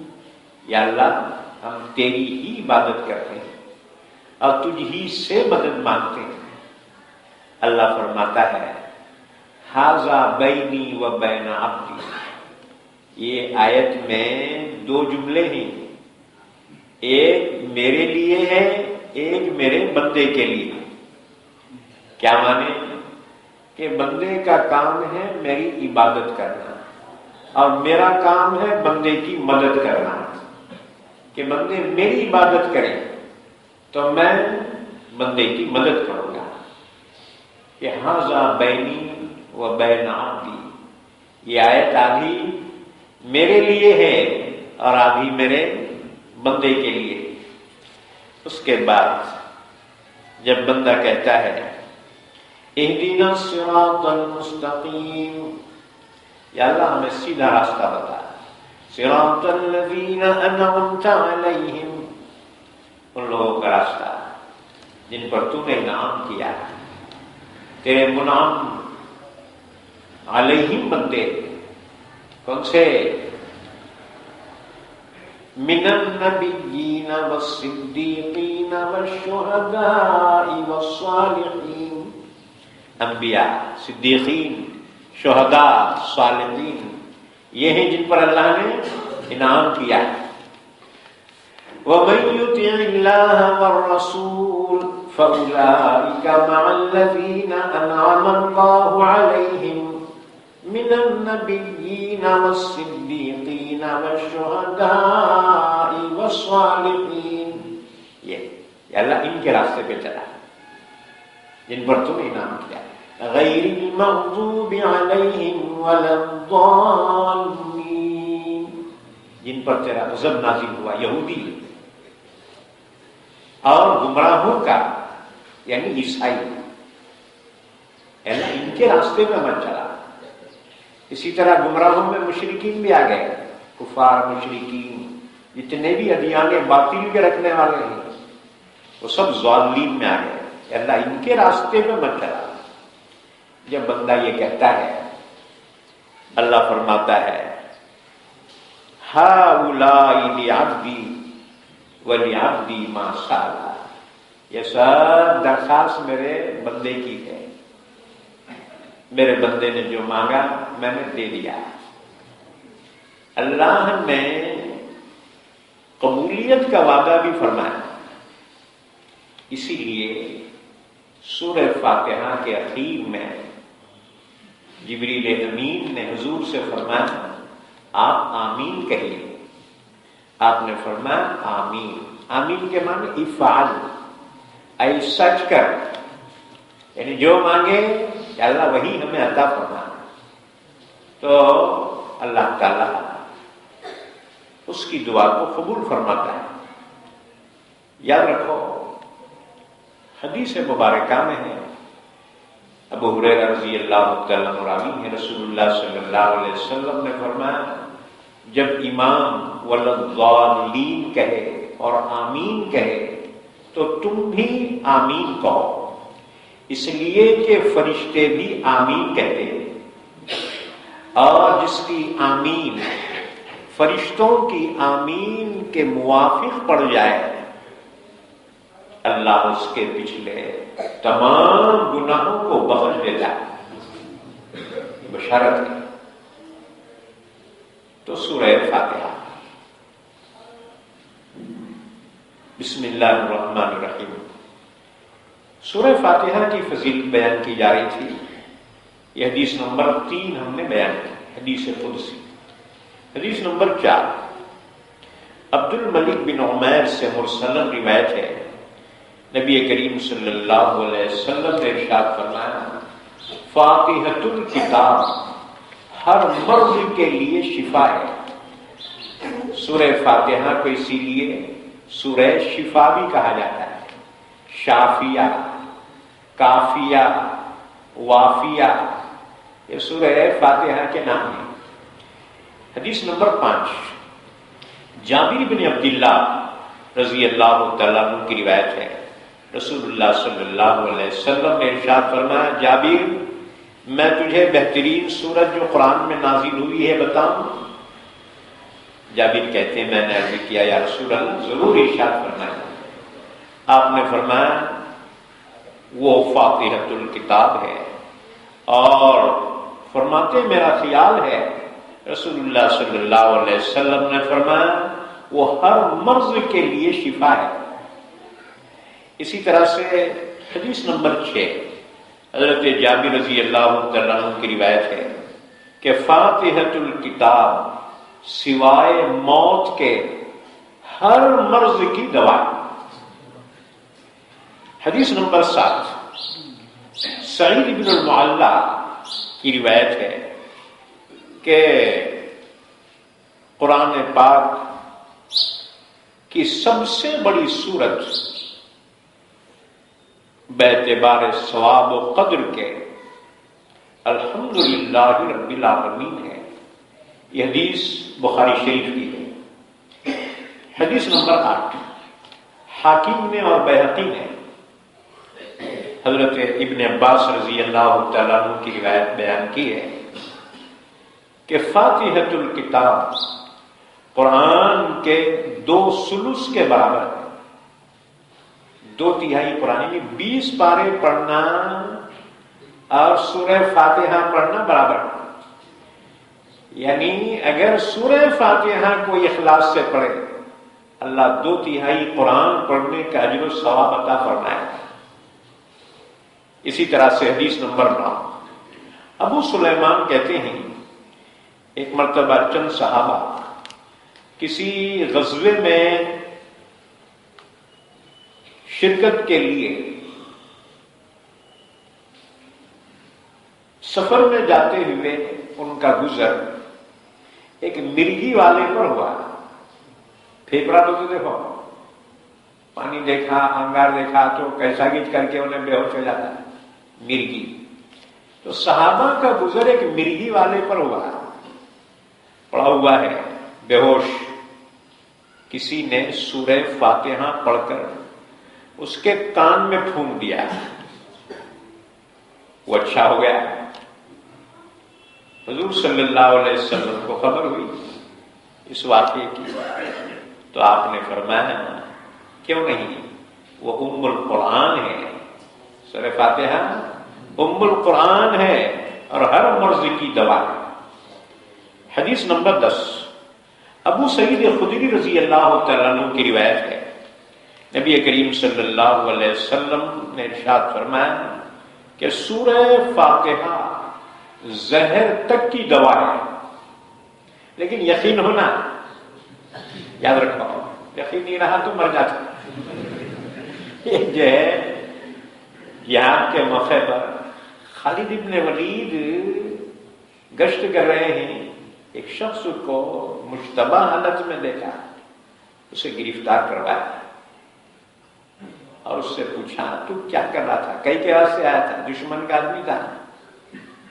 یا اللہ ہم تیری ہی عبادت کرتے ہیں اور تجھ ہی سے مدد مانگتے ہیں۔ اللہ فرماتا ہے ھذا بینی و بین عبدی، یہ آیت میں دو جملے ہیں، ایک میرے لیے ہے، ایک میرے بندے کے لیے۔ کیا مانے کہ بندے کا کام ہے میری عبادت کرنا اور میرا کام ہے بندے کی مدد کرنا، کہ بندے میری عبادت کریں تو میں بندے کی مدد کروں گا۔ کہ ھذا بینی و بین عبدی، یہ آیت آدھی میرے لیے ہے اور آدھی میرے بندے کے لیے۔ اس کے بعد جب بندہ کہتا ہے اہدنا الصراط المستقیم، یا اللہ ہمیں سیدھا راستہ بتا، صراط الذین انعمت علیہم، ان لوگوں کا راستہ جن پر تو نے انعام کیا، تیرے منعم علیہم بندے کون سے؟ من النبیین والصدیقین والشہداء والصالحین، انبیاء، صدیقین، شہداء، صالحین، یہ ہیں جن پر اللہ نے انعام کیا۔ وَمَن يُطِعِ اللَّهَ وَالرَّسُولَ فَأُولَٰئِكَ مَعَ الَّذِينَ أَنْعَمَ اللَّهُ عَلَيْهِمْ مِنَ النَّبِيِّينَ وَالصِّدِّيقِينَ وَالشُّهَدَاءِ وَالصَّالِحِينَ، یہ اللہ ان کے راستے پہ چلا جن پر تم انعام کیا، غیر المغضوب علیہم ولا الضالین، جن پر تیرا غضب نازل ہوا، یہودی اور گمراہوں کا یعنی عیسائی، اللہ ان کے راستے میں مت چلا۔ اسی طرح گمراہوں میں مشرکین بھی آ گئے، کفار، مشرکین، جتنے بھی ادیان باطل کے رکھنے والے ہیں وہ سب ضالین میں آ گئے، اللہ ان کے راستے میں مت چلا۔ جب بندہ یہ کہتا ہے اللہ فرماتا ہے ہؤلاء لعبدی ولعبدی ما سأل، یہ سب درخواست میرے بندے کی ہے، میرے بندے نے جو مانگا میں نے دے دیا۔ اللہ نے قبولیت کا وعدہ بھی فرمایا، اسی لیے سورہ فاتحہ کے اخیر میں جبریل امین نے حضور سے فرمایا آپ آمین کہیے، آپ نے فرمایا آمین، آمین کے معنی افعل، اے سچ کر، یعنی جو مانگے کہ اللہ وہی ہمیں عطا فرمانا، تو اللہ تعالیٰ اس کی دعا کو قبول فرماتا ہے۔ یاد رکھو حدیث مبارکہ میں ہے، ابو ہریرہ رضی اللہ تعالیٰ عنہ راوی ہے، رسول اللہ صلی اللہ علیہ وسلم نے فرمایا جب امام والضالین کہے اور آمین کہے تو تم بھی آمین کہو، اس لیے کہ فرشتے بھی آمین کہتے ہیں، اور جس کی آمین فرشتوں کی آمین کے موافق پڑ جائے اللہ اس کے پچھلے تمام گناہوں کو بخش دیتا ہے، بشارت ہے۔ تو سورہ فاتحہ، بسم اللہ الرحمن الرحیم۔ سورہ فاتحہ کی فضیلت بیان کی جا رہی تھی، یہ حدیث نمبر 3 ہم نے بیان کی، حدیث قدسی۔ حدیث نمبر 4 عبد الملک بن عمیر سے مرسلن روایت ہے، نبی کریم صلی اللہ علیہ وسلم نے ارشاد فرمایا فاتحۃ الکتاب ہر مرض کے لیے شفا ہے۔ سورہ فاتحہ کو اسی لیے سورہ شفا بھی کہا جاتا ہے، شافیہ، کافیہ، وافیہ، یہ سورہ فاتحہ کے نام ہیں۔ حدیث نمبر 5 جابر بن عبداللہ رضی اللہ تعالیٰ عنہ کی روایت ہے، رسول اللہ صلی اللہ علیہ وسلم نے ارشاد فرمایا جابر میں تجھے بہترین سورت جو قرآن میں نازل ہوئی ہے بتاؤں؟ جابر کہتے ہیں میں نے عرض کیا یا رسول اللہ ضرور ارشاد فرمایا۔ آپ نے فرمایا وہ فاتحۃ الکتاب ہے، اور فرماتے میرا خیال ہے رسول اللہ صلی اللہ علیہ وسلم نے فرمایا وہ ہر مرض کے لیے شفا ہے۔ اسی طرح سے حدیث نمبر 6 حضرت جابر رضی اللہ تعالیٰ عنہ کی روایت ہے کہ فاتحۃ الکتاب سوائے موت کے ہر مرض کی دوا۔ حدیث نمبر 7 سعید بن المعلّہ کی روایت ہے کہ قرآن پاک کی سب سے بڑی سورت باعتبار ثواب و قدر کے الحمدللہ رب العالمین ہے۔ یہ حدیث بخاری شریف کی ہے۔ حدیث نمبر 8 حاکم نے اور بیہقی نے حضرت ابن عباس رضی اللہ تعالیٰ عنہ کی روایت بیان کی ہے کہ فاتحۃ الکتاب قرآن کے 2/3 کے برابر ہے۔ 2/3 قرآن یعنی 20 پارے پڑھنا اور سورہ فاتحہ پڑھنا برابر ہے۔ یعنی اگر سورہ فاتحہ کو اخلاص سے پڑھے اللہ 2/3 قرآن پڑھنے کا اجر و ثواب عطا فرمائے گا۔ اسی طرح سے حدیث نمبر 9 ابو سلیمان کہتے ہیں ایک مرتبہ چند صحابہ کسی غزوے میں شرکت کے لیے سفر میں جاتے ہوئے ان کا گزر ایک مرغی والے پر ہوا۔ پھیپڑا تو دیکھو، پانی دیکھا، انگار دیکھا تو کیسا گیج کر کے انہیں بے ہوش ہو جاتا ہے۔ مرغی تو صحابہ کا گزر ایک مرغی والے پر ہوا، پڑا ہوا ہے بے ہوش۔ کسی نے سورہ فاتحہ پڑھ کر اس کے کان میں پھونک دیا، وہ اچھا ہو گیا۔ حضور صلی اللہ علیہ وسلم کو خبر ہوئی اس واقعے کی، تو آپ نے فرمایا کیوں نہیں، وہ ام القرآن ہے، سورہ فاتحہ ام القرآن ہے اور ہر مرض کی دوا ہے۔ حدیث نمبر 10 ابو سعید خدری رضی اللہ تعالیٰ عنہ کی روایت ہے نبی کریم صلی اللہ علیہ وسلم نے ارشاد فرمایا کہ سورہ فاتحہ زہر تک کی دوا ہے، لیکن یقین ہونا، یاد رکھو، یقین نہیں رہا تو مر جاتا۔ یہ جو ہے یہاں کے موقع پر خالد ابن ولید گشت کر رہے ہیں، ایک شخص کو مشتبہ حالت میں دیکھا، اسے گرفتار کروایا اور اس سے پوچھا تو کیا کر رہا تھا، کئی کے واسطے آیا تھا، دشمن کا آدمی تھا۔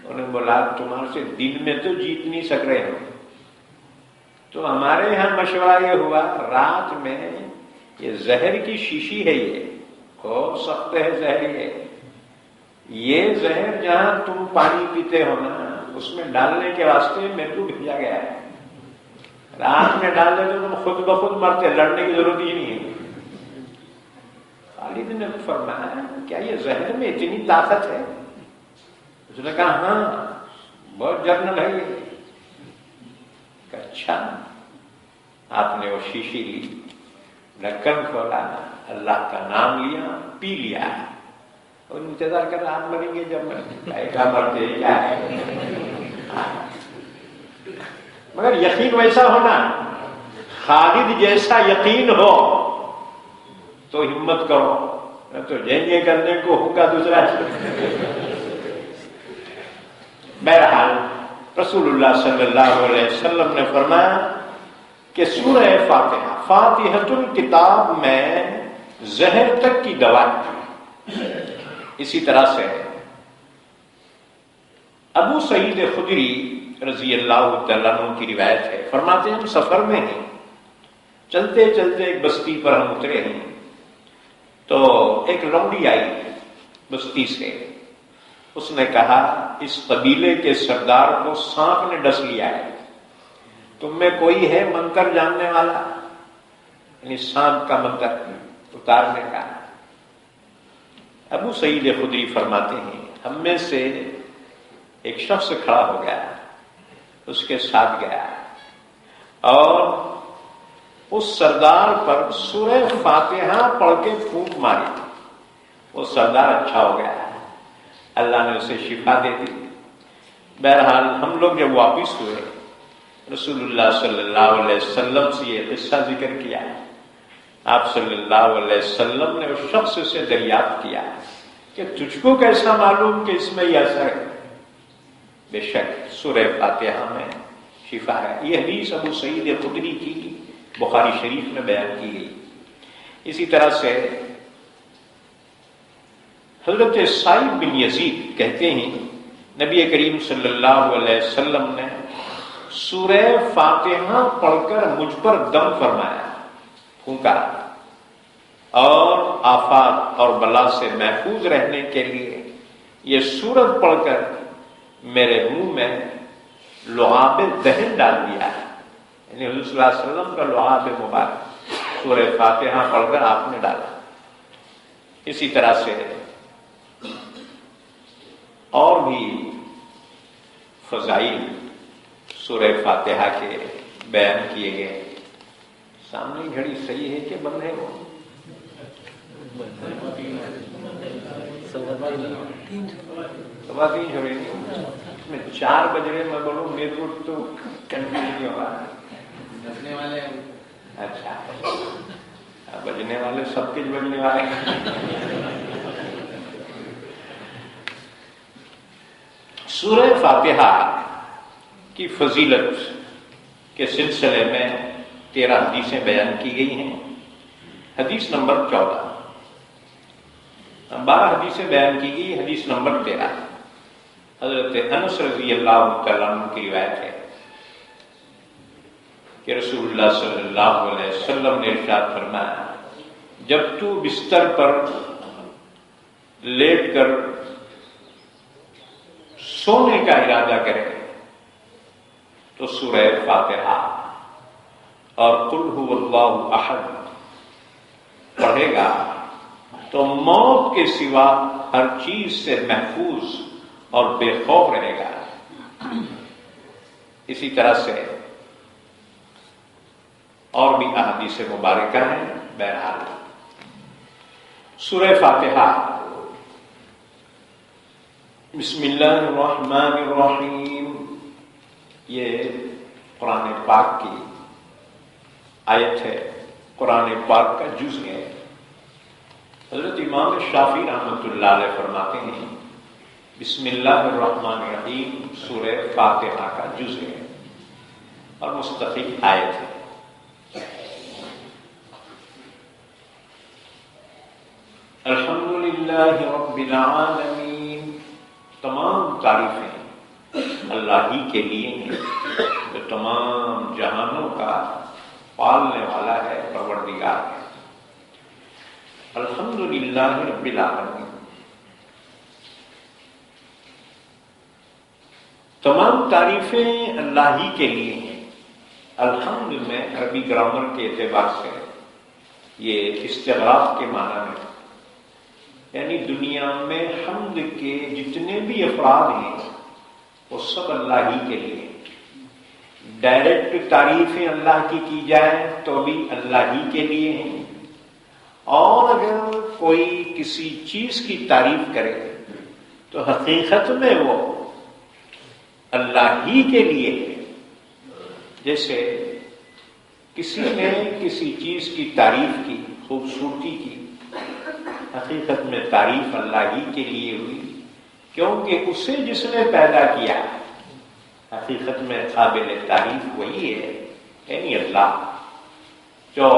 انہوں نے بولا تمہارے سے دن میں تو جیت نہیں سک رہے ہو، تو ہمارے یہاں مشورہ یہ ہوا رات میں یہ زہر کی شیشی ہے، یہ بہت سخت ہے زہر، یہ زہر جہاں تم پانی پیتے ہو نا اس میں ڈالنے کے واسطے میرے کو بھیجا گیا ہے، رات میں ڈال دے تو تم خود بخود مرتے، لڑنے کی ضرورت ہی نہیں ہے۔ خالد نے فرمایا کیا یہ زہر میں اتنی طاقت ہے؟ اس نے کہا ہاں بہت جرنل ہے یہ۔ اچھا، آپ نے وہ شیشی لی، ڈھکن کھولا، اللہ کا نام لیا، پی لیا اور انتظار کر رہا آپ مریں گے، جب میں مرتے کیا ہے، مگر یقین ویسا ہونا، خالد جیسا یقین ہو تو ہمت کرو، تو جنگیں کرنے کو ہوگا دوسرا۔ بہرحال رسول اللہ صلی اللہ علیہ وسلم نے فرمایا کہ سورہ فاتحہ فاتحۃ الکتاب میں زہر تک کی دوا ہے۔ اسی طرح سے ابو سعید خدری رضی اللہ تعالیٰ عنہ کی روایت ہے، فرماتے ہیں ہم سفر میں ہیں، چلتے چلتے ایک بستی پر ہم اترے ہیں، تو ایک لونڈی آئی بستی سے، اس نے کہا اس قبیلے کے سردار کو سانپ نے ڈس لیا ہے، تم میں کوئی ہے منتر جاننے والا، یعنی سانپ کا منتر اتارنے کا۔ ابو سعید خدری فرماتے ہیں ہم میں سے ایک شخص کھڑا ہو گیا، اس کے ساتھ گیا اور اس سردار پر سورہ فاتحہ پڑھ کے پھونک ماری، وہ سردار اچھا ہو گیا، اللہ نے اسے شفا دے دی۔ بہرحال ہم لوگ جب واپس ہوئے رسول اللہ صلی اللہ علیہ وسلم سے یہ قصہ ذکر کیا، آپ صلی اللہ علیہ وسلم نے اس شخص سے دریافت کیا کہ تجھ کو کیسا معلوم کہ اس میں یہ اثر ہے؟ بے شک سورہ فاتحہ میں شفا ہے۔ یہ حدیث ابو سعید خدری کی بخاری شریف میں بیان کی گئی۔ اسی طرح سے حضرت سعید بن یزید کہتے ہیں نبی کریم صلی اللہ علیہ وسلم نے سورہ فاتحہ پڑھ کر مجھ پر دم فرمایا، پھونکا، اور آفات اور بلا سے محفوظ رہنے کے لیے یہ سورت پڑھ کر میرے منہ میں لعاب دہن ڈال دیا ہے، یعنی حضور صلی اللہ علیہ وسلم کا لعاب مبارک سورہ فاتحہ پڑھ کر آپ نے ڈالا۔ اسی طرح سے اور بھی فضائل سورہ فاتحہ کے بیان کیے گئے۔ سامنے گھڑی صحیح ہے کہ بند ہے؟ وہ سوا تین ہو رہی اس میں 4 بج رہے، میں بولوں میرے کو تو کنفیوز نہیں ہو رہا۔ بجنے والے اچھا، بجنے والے سب کچھ بجنے والے ہیں۔ سورہ فاتحہ کی فضیلت کے سلسلے میں 13 حدیثیں بیان کی گئی ہیں۔ حدیث نمبر 14، 12 حدیثیں بیان کی گئی، حدیث نمبر 13 حضرت انس رضی اللہ تعالیٰ عنہ کی روایت ہے کہ رسول اللہ صلی اللہ علیہ وسلم نے ارشاد فرمایا جب تو بستر پر لیٹ کر سونے کا ارادہ کرے تو سورہ فاتحہ اور قل هو اللہ احد پڑھے گا تو موت کے سوا ہر چیز سے محفوظ اور بے خوف رہے گا۔ اسی طرح سے اور بھی احادیث مبارکہ ہیں۔ بہرحال سورہ فاتحہ بسم اللہ الرحمن الرحیم، یہ قرآن پاک کی آیت ہے، قرآن پاک کا جز ہے۔ حضرت امام شافعی رحمۃ اللہ علیہ فرماتے ہیں بسم اللہ الرحمن الرحیم سورہ فاتحہ کا جز ہے اور مستقل آیت ہے۔ الحمدللہ رب العالمین، تمام تعریفیں اللہ ہی کے لیے ہیں جو تمام جہانوں کا پالنے والا ہے، پروردگار ہے۔ الحمدللہ رب العالمین، تمام تعریفیں اللہ ہی کے لیے ہیں۔ الحمد میں عربی گرامر کے اعتبار سے یہ استغراق کے معنی میں، یعنی دنیا میں حمد کے جتنے بھی افراد ہیں وہ سب اللہ ہی کے لیے۔ ڈائریکٹ تعریفیں اللہ کی جائے تو بھی اللہ ہی کے لیے ہیں، اور اگر کوئی کسی چیز کی تعریف کرے تو حقیقت میں وہ اللہ ہی کے لیے ہے۔ جیسے کسی نے کسی چیز کی تعریف کی، خوبصورتی کی، حقیقت میں تعریف اللہ ہی کے لیے ہوئی، کیونکہ اسے جس نے پیدا کیا حقیقت میں قابل تعریف وہی ہے، یعنی اللہ، جو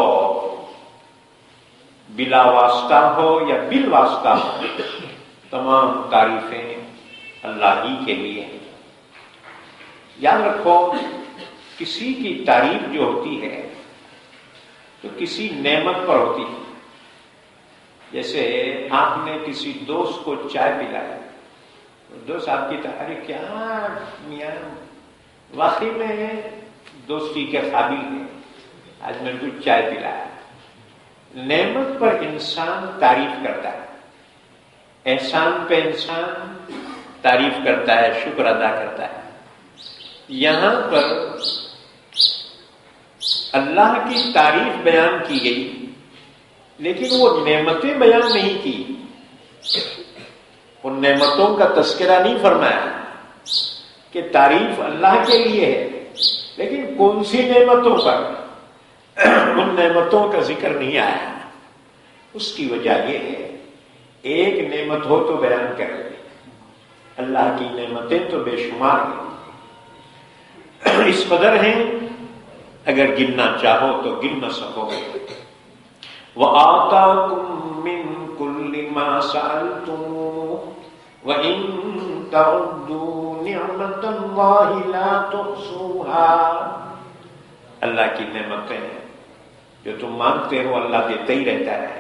بلا واسطہ ہو یا بال واسطہ ہو، تمام تعریفیں اللہ ہی کے لیے ہیں۔ یاد رکھو کسی کی تعریف جو ہوتی ہے تو کسی نعمت پر ہوتی ہے۔ جیسے آپ نے کسی دوست کو چائے پلایا، دوست آپ کی تعریف کیا میاں واقعی میں دوستی کے قابل ہے، آج میں نے کچھ چائے پلایا۔ نعمت پر انسان تعریف کرتا ہے، احسان پہ انسان تعریف کرتا ہے، شکر ادا کرتا ہے. یہاں پر اللہ کی تعریف بیان کی گئی لیکن وہ نعمتیں بیان نہیں کی، ان نعمتوں کا تذکرہ نہیں فرمایا کہ تعریف اللہ کے لیے ہے، لیکن کون سی نعمتوں پر ان نعمتوں کا ذکر نہیں آیا. اس کی وجہ یہ ہے ایک نعمت ہو تو بیان کرے. اللہ کی نعمتیں تو بے شمار ہیں، اس قدر ہیں اگر گننا چاہو تو گن نہ سکو گے. وَآتَاكُم مِّن كُلِّ مَا سَأَلْتُمُوهُ وَإِن تَعُدُّوا نِعْمَةَ اللَّهِ لَا تُحْصُوهَا. اللہ کی نعمتیں ہیں جو تم مانگتے ہو اللہ دیتا ہی رہتا ہے،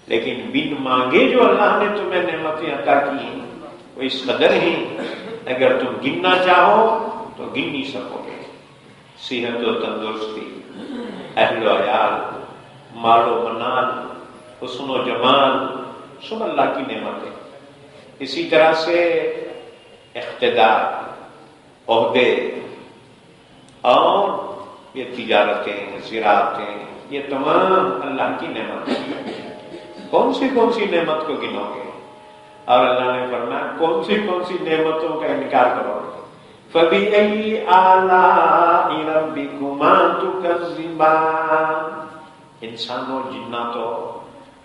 لیکن بن مانگے جو اللہ نے تمہیں نعمتیں عطا کی ہیں وہ اس قدر ہیں اگر تم گننا چاہو تو گن نہیں سکو گے. صحت و تندرستی، اہل و عیال، مال و منال، حسن و جمال، سب اللہ کی نعمتیں. اسی طرح سے اقتدار، عہدے اور یہ تجارتیں، زراعتیں، یہ تمام اللہ کی نعمتیں. کون سی نعمت کو گنو گے؟ اور اللہ نے فرمایا کون سی نعمتوں کا انکار کرو گے. فَبِأَيِّ آلَاءِ رَبِّكُمَا تُكَذِّبَانِ. انسانوں، جناتوں،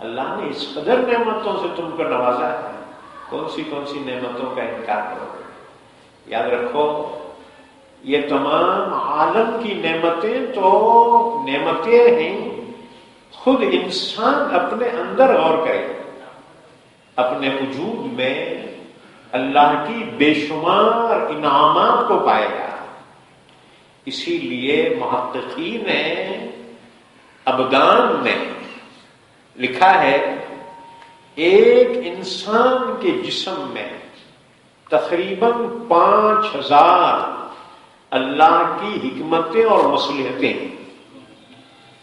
اللہ نے اس قدر نعمتوں سے تم کو نوازا ہے، کون سی نعمتوں کا انکار کرو گے. یاد رکھو یہ تمام عالم کی نعمتیں تو نعمتیں ہیں، خود انسان اپنے اندر غور کرے، اپنے وجود میں اللہ کی بے شمار انعامات کو پائے گا. اسی لیے محققین نے ابدان میں لکھا ہے ایک انسان کے جسم میں تقریباً 5000 اللہ کی حکمتیں اور مصلحتیں،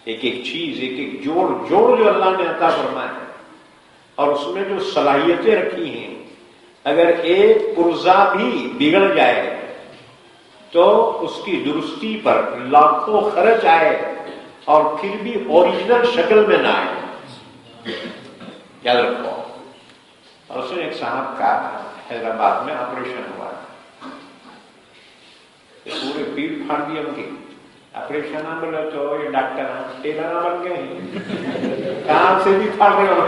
ایک چیز، ایک جوڑ جو اللہ نے عطا فرمایا ہے اور اس میں جو صلاحیتیں رکھی ہیں، اگر ایک پرزہ بھی بگڑ جائے تو اس کی درستی پر لاکھوں خرچ آئے اور پھر بھی اوریجنل شکل میں نہ آئے. یاد رکھو. اور اس میں ایک صاحب کا حیدرآباد میں آپریشن ہوا، پورے پیٹ پھاڑ دی ان کی. آپریشن نہ بولے تو یہ ڈاکٹر ٹیلر نہ بن گئے ہیں، کہاں سے بھی پھاڑ رہے ہو،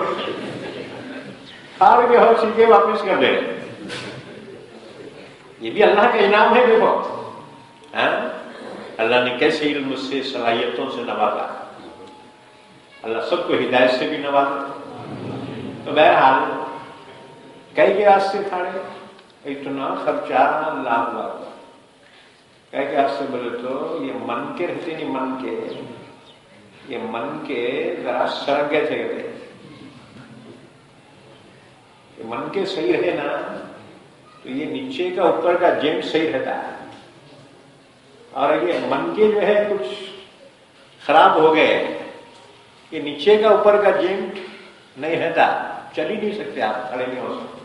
پھاڑ کے ہو سیکھے واپس کر دے. یہ بھی اللہ کا انعام ہے. دیکھو اللہ نے کیسے علم سے، صلاحیتوں سے نوازا. اللہ سب کو ہدایت سے بھی نوازا. تو بہرحال کئی کے راستے کھاڑے، اتنا خرچہ اللہ ہوا. کئی کے راستے بولے تو یہ من کے رہتے نہیں، یہ من کے ذرا سڑک گئے تھے، کہ من کے صحیح رہے نا تو یہ نیچے کا اوپر کا جینٹ صحیح رہتا ہے، اور یہ من کے جو ہے کچھ خراب ہو گئے کہ نیچے کا اوپر کا جینٹ نہیں رہتا، چل ہی نہیں سکتے آپ، کھڑے نہیں ہو سکتے.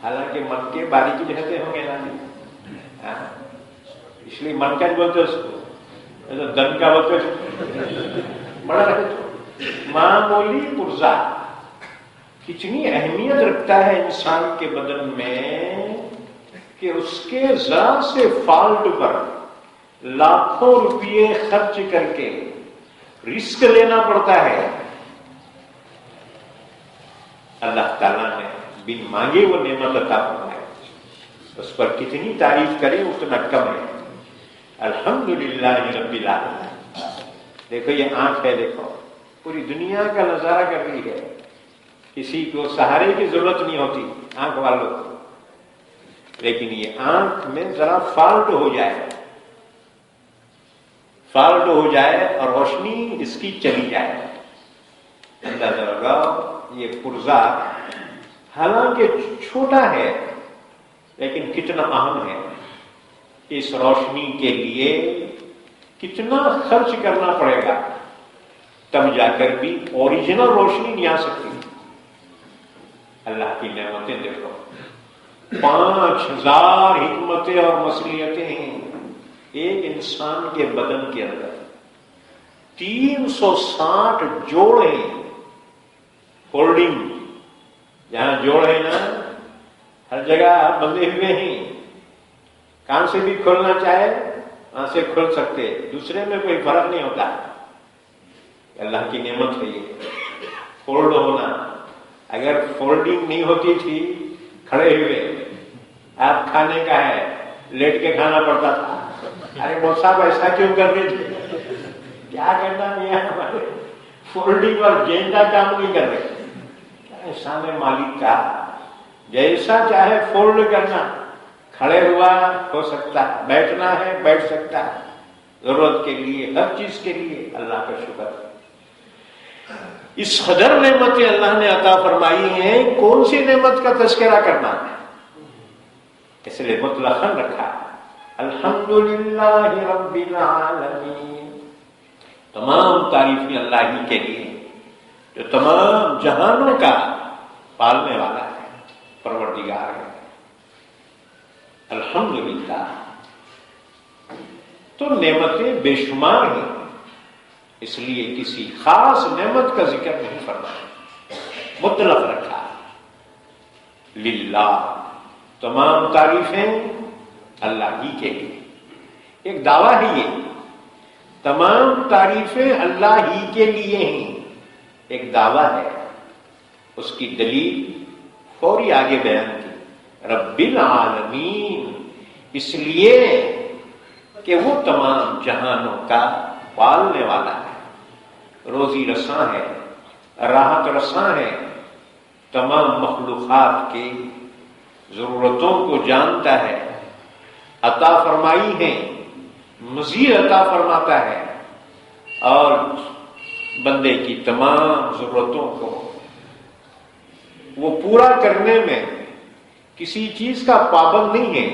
حالانکہ من کے باریکی رہتے ہوں گے نا، اس لیے من کا بولتے اس کو، دن کا بولتے بڑا رہتے. معمولی پرزہ کتنی اہمیت رکھتا ہے انسان کے بدن میں کہ اس کے ذرا سے فالٹ پر لاکھوں روپئے خرچ کر کے رسک لینا پڑتا ہے. اللہ تعالیٰ نے بن مانگے وہ نعمت عطا فرمائے، اس پر کتنی تعریف کریں اتنا کم ہے. الحمدللہ رب العالمین. دیکھو یہ آنکھ ہے، دیکھو پوری دنیا کا نظارہ کر رہی ہے، کسی کو سہارے کی ضرورت نہیں ہوتی آنکھ والوں کو. لیکن یہ آنکھ میں ذرا فالٹ ہو جائے اور روشنی اس کی چلی جائے، اندازہ لگاؤ یہ پرزہ حالانکہ چھوٹا ہے لیکن کتنا اہم ہے. اس روشنی کے لیے کتنا خرچ کرنا پڑے گا تب جا کر بھی اوریجنل روشنی نہیں آ سکتی. اللہ کی نعمتیں دیکھو، 5000 حکمتیں اور مصلیحتیں ہیں ایک انسان کے بدن کے اندر، 360 جوڑ ہیں، فولڈنگ، جہاں جوڑ ہے نا ہر جگہ بندھے ہوئے ہیں، کہاں سے بھی کھولنا چاہے وہاں سے کھول سکتے، دوسرے میں کوئی فرق نہیں ہوتا۔ اللہ کی نعمت ہے یہ فولڈ ہونا۔ اگر فولڈنگ نہیں ہوتی تھی کھڑے ہوئے، آپ کھانے کا ہے لیٹ کے کھانا پڑتا تھا، ارے وہ صاحب ایسا کیوں کر رہے تھے، کیا کرنا نہیں، ہمارے فولڈنگ اور جین کا کام نہیں کر رہے۔ احسان مالک کا جیسا چاہے فولڈ کرنا، کھڑے ہوا ہو سکتا، بیٹھنا ہے بیٹھ سکتا، ضرورت کے لیے ہر چیز کے لیے اللہ کا شکر۔ اس قدر نعمتیں اللہ نے عطا فرمائی ہیں، کون سی نعمت کا تذکرہ کرنا ہے، اس لیے مطلقاً رکھا، الحمدللہ رب العالمین، تمام تعریفیں اللہ ہی کے لیے جو تمام جہانوں کا پالنے والا ہے، پروردگار ہے، الحمدللہ۔ تو نعمتیں بے شمار ہیں، اس لیے کسی خاص نعمت کا ذکر نہیں فرمایا، مطلق رکھا، للہ، تمام تعریفیں اللہ ہی کے لیے۔ ایک دعویٰ ہے یہ، تمام تعریفیں اللہ ہی کے لیے ہیں، ایک دعویٰ ہے، اس کی دلیل فوری آگے بیان کی، رب العالمین، اس لیے کہ وہ تمام جہانوں کا پالنے والا ہے، روزی رساں ہے، راحت رساں ہے، تمام مخلوقات کی ضرورتوں کو جانتا ہے، عطا فرمائی ہے، مزید عطا فرماتا ہے، اور بندے کی تمام ضرورتوں کو وہ پورا کرنے میں کسی چیز کا پابند نہیں ہے،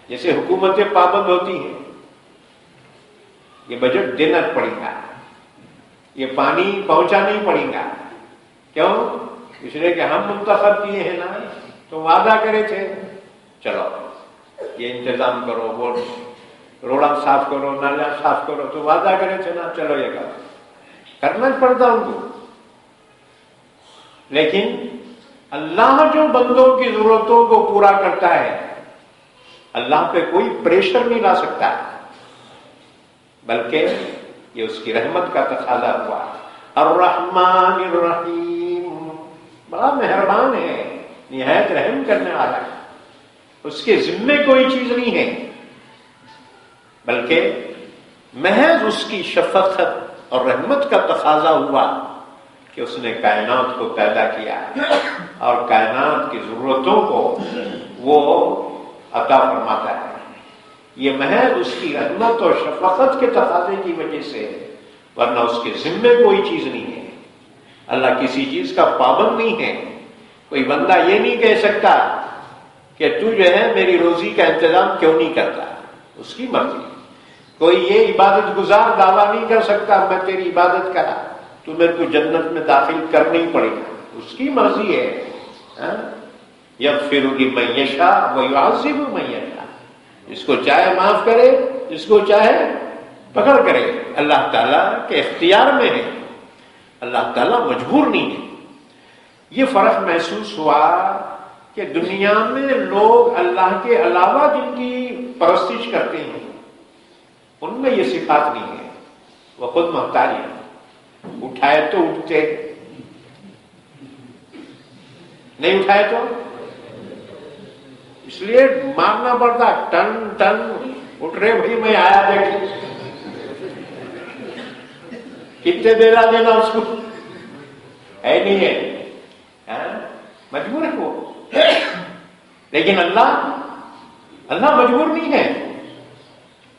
جیسے حکومتیں پابند ہوتی ہیں، یہ بجٹ دینا پڑے گا، یہ پانی پہنچانا ہی پڑے گا، کیوں؟ اس لیے کہ ہم منتخب کیے ہیں نا، تو وعدہ کرے تھے چلو یہ انتظام کرو، وہ روڑا صاف کرو، نالا صاف کرو، تو وعدہ کرے تھے نا، چلو یہ کرو، کرنا پڑتا ان کو۔ لیکن اللہ جو بندوں کی ضرورتوں کو پورا کرتا ہے، اللہ پہ کوئی پریشر نہیں لا سکتا، بلکہ یہ اس کی رحمت کا تقاضا ہوا، الرحمن الرحیم، بڑا مہربان ہے، نہایت رحم کرنے والا ہے، اس کے ذمے کوئی چیز نہیں ہے، بلکہ محض اس کی شفقت اور رحمت کا تقاضا ہوا کہ اس نے کائنات کو پیدا کیا اور کائنات کی ضرورتوں کو وہ عطا فرماتا ہے، یہ محض اس کی رحمت اور شفقت کے تقاضے کی وجہ سے، ورنہ اس کے ذمے کوئی چیز نہیں ہے، اللہ کسی چیز کا پابند نہیں ہے۔ کوئی بندہ یہ نہیں کہہ سکتا کہ تو جو ہے میری روزی کا انتظام کیوں نہیں کرتا، اس کی مرضی۔ کوئی یہ عبادت گزار دعویٰ نہیں کر سکتا میں تیری عبادت کرا تو میرے کو جنت میں داخل کرنا ہی پڑے گا، اس کی مرضی ہے۔ یغفر لمن یشاء ویعذب من یشاء، جس کو چاہے معاف کرے، جس کو چاہے پکڑ کرے، اللہ تعالیٰ کے اختیار میں ہے، اللہ تعالیٰ مجبور نہیں ہے۔ یہ فرق محسوس ہوا کہ دنیا میں لوگ اللہ کے علاوہ جن کی پرستش کرتے ہیں ان میں یہ صفات نہیں ہے، وہ خود محتاج ہیں، اٹھائے تو اٹھتے، نہیں اٹھائے تو اس لیے مارنا پڑتا، ٹن ٹن اٹھ رہے بھائی میں آیا دیکھ، کتنے دینا دینا اس کو ہے نہیں ہے، مجبور ہے وہ۔ لیکن اللہ مجبور نہیں ہے،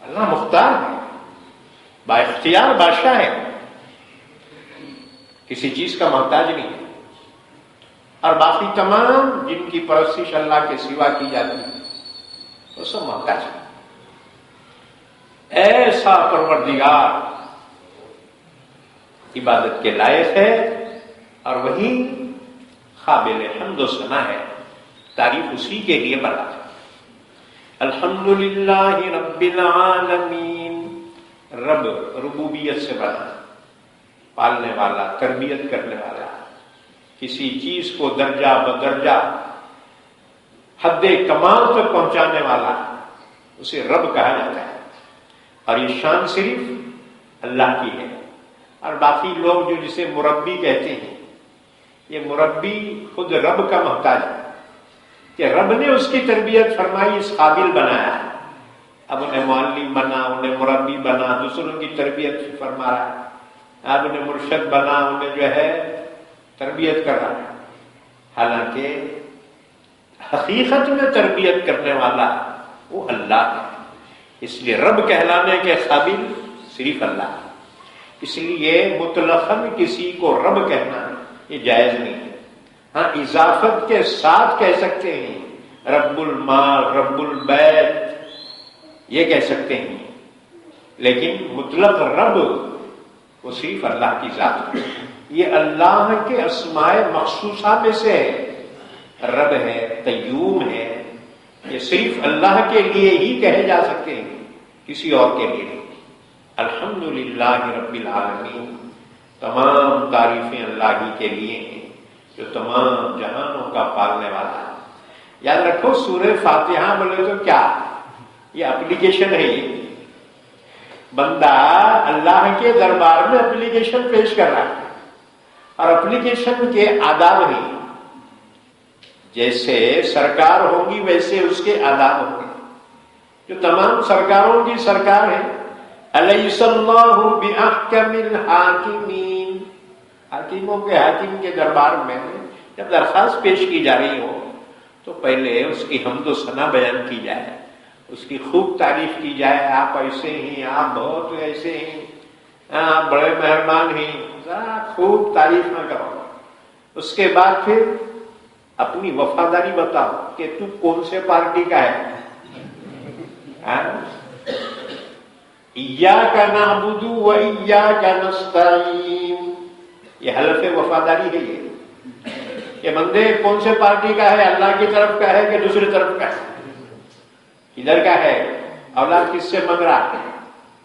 اللہ مختار ہے، با اختیار بادشاہ ہے، کسی چیز کا محتاج نہیں ہے، اور باقی تمام جن کی پرستش اللہ کے سوا کی جاتی ہے وہ سب محتاج ہے۔ ایسا پروردگار عبادت کے لائق ہے، اور وہی قابل حمد و ثنا ہے، تعریف اسی کے لیے بنا ہے۔ الحمدللہ رب العالمین، رب ربوبیت سے بنا، پالنے والا، تربیت کرنے والا، کسی چیز کو درجہ بدرجہ حد کمال تک پہنچانے والا، اسے رب کہا جاتا ہے۔ اور یہ شان صرف اللہ کی ہے۔ اور باقی لوگ جو جسے مربی کہتے ہیں، یہ مربی خود رب کا محتاج ہے کہ رب نے اس کی تربیت فرمائی، اس قابل بنایا، اب انہیں معلم بنا، انہیں مربی بنا، دوسروں کی تربیت فرما رہا ہے، اب انہیں مرشد بنا، انہیں جو ہے تربیت کر رہا ہے۔ حالانکہ حقیقت میں تربیت کرنے والا وہ اللہ ہے، اس لیے رب کہلانے کے قابل صرف اللہ ہے۔ اس لیے مطلقاً کسی کو رب کہنا یہ جائز نہیں ہے۔ ہاں اضافت کے ساتھ کہہ سکتے ہیں، رب المال، رب البیت، یہ کہہ سکتے ہیں، لیکن مطلق رب وہ صرف اللہ کی ذات ہے۔ یہ اللہ کے اسماء مخصوصہ میں سے ہے، رب ہے، قیوم ہے، یہ صرف اللہ کے لیے ہی کہے جا سکتے ہیں، کسی اور کے لیے نہیں۔ الحمدللہ رب العالمین، تمام تعریفیں اللہ ہی کے لیے ہیں جو تمام جہانوں کا پالنے والا ہے۔ یاد رکھو سورہ فاتحہ بولے تو کیا، یہ اپلیکیشن ہے، یہ بندہ اللہ کے دربار میں اپلیکیشن پیش کر رہا ہے، اور اپلیکیشن کے آداب ہیں، جیسے سرکار ہوگی ویسے اس کے آداب ہوں گے، جو تمام سرکاروں کی سرکار ہے۔ الیس اللہ باحکم الحاکمین، حاکموں کے حاکم کے دربار میں جب درخواست پیش کی جا رہی ہو تو پہلے اس کی حمد و ثنا بیان کی جائے، اس کی خوب تعریف کی جائے، آپ ایسے ہیں، آپ بہت ایسے ہیں، آپ بڑے مہربان ہیں، خوب تعریف نہ کرو۔ اس کے بعد پھر اپنی وفاداری بتاؤ کہ تو کون سے پارٹی کا ہے۔ ایاک نعبد و ایاک نستعین، یہ حلف وفاداری ہے، یہ بندے کون سے پارٹی کا ہے، اللہ کی طرف کا ہے کہ دوسری طرف کا ہے، ادھر کا ہے، اولاد کس سے منگ رہا،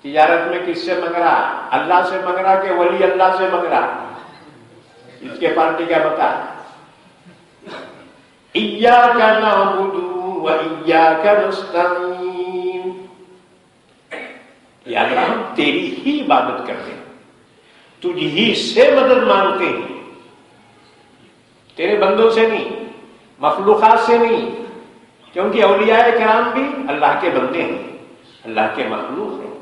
تجارت میں کس سے منگ رہا، اللہ سے منگ رہا کہ ولی اللہ سے منگ رہا، اس کے پارٹی کا بتا۔ ایاک نعبد و ایاک نستعین، یا اللہ ہم تیری ہی عبادت کرتے ہیں، تجھ ہی سے مدد مانگتے ہیں، تیرے بندوں سے نہیں، مخلوقات سے نہیں، کیونکہ اولیاء کرام بھی اللہ کے بندے ہیں، اللہ کے مخلوق ہیں،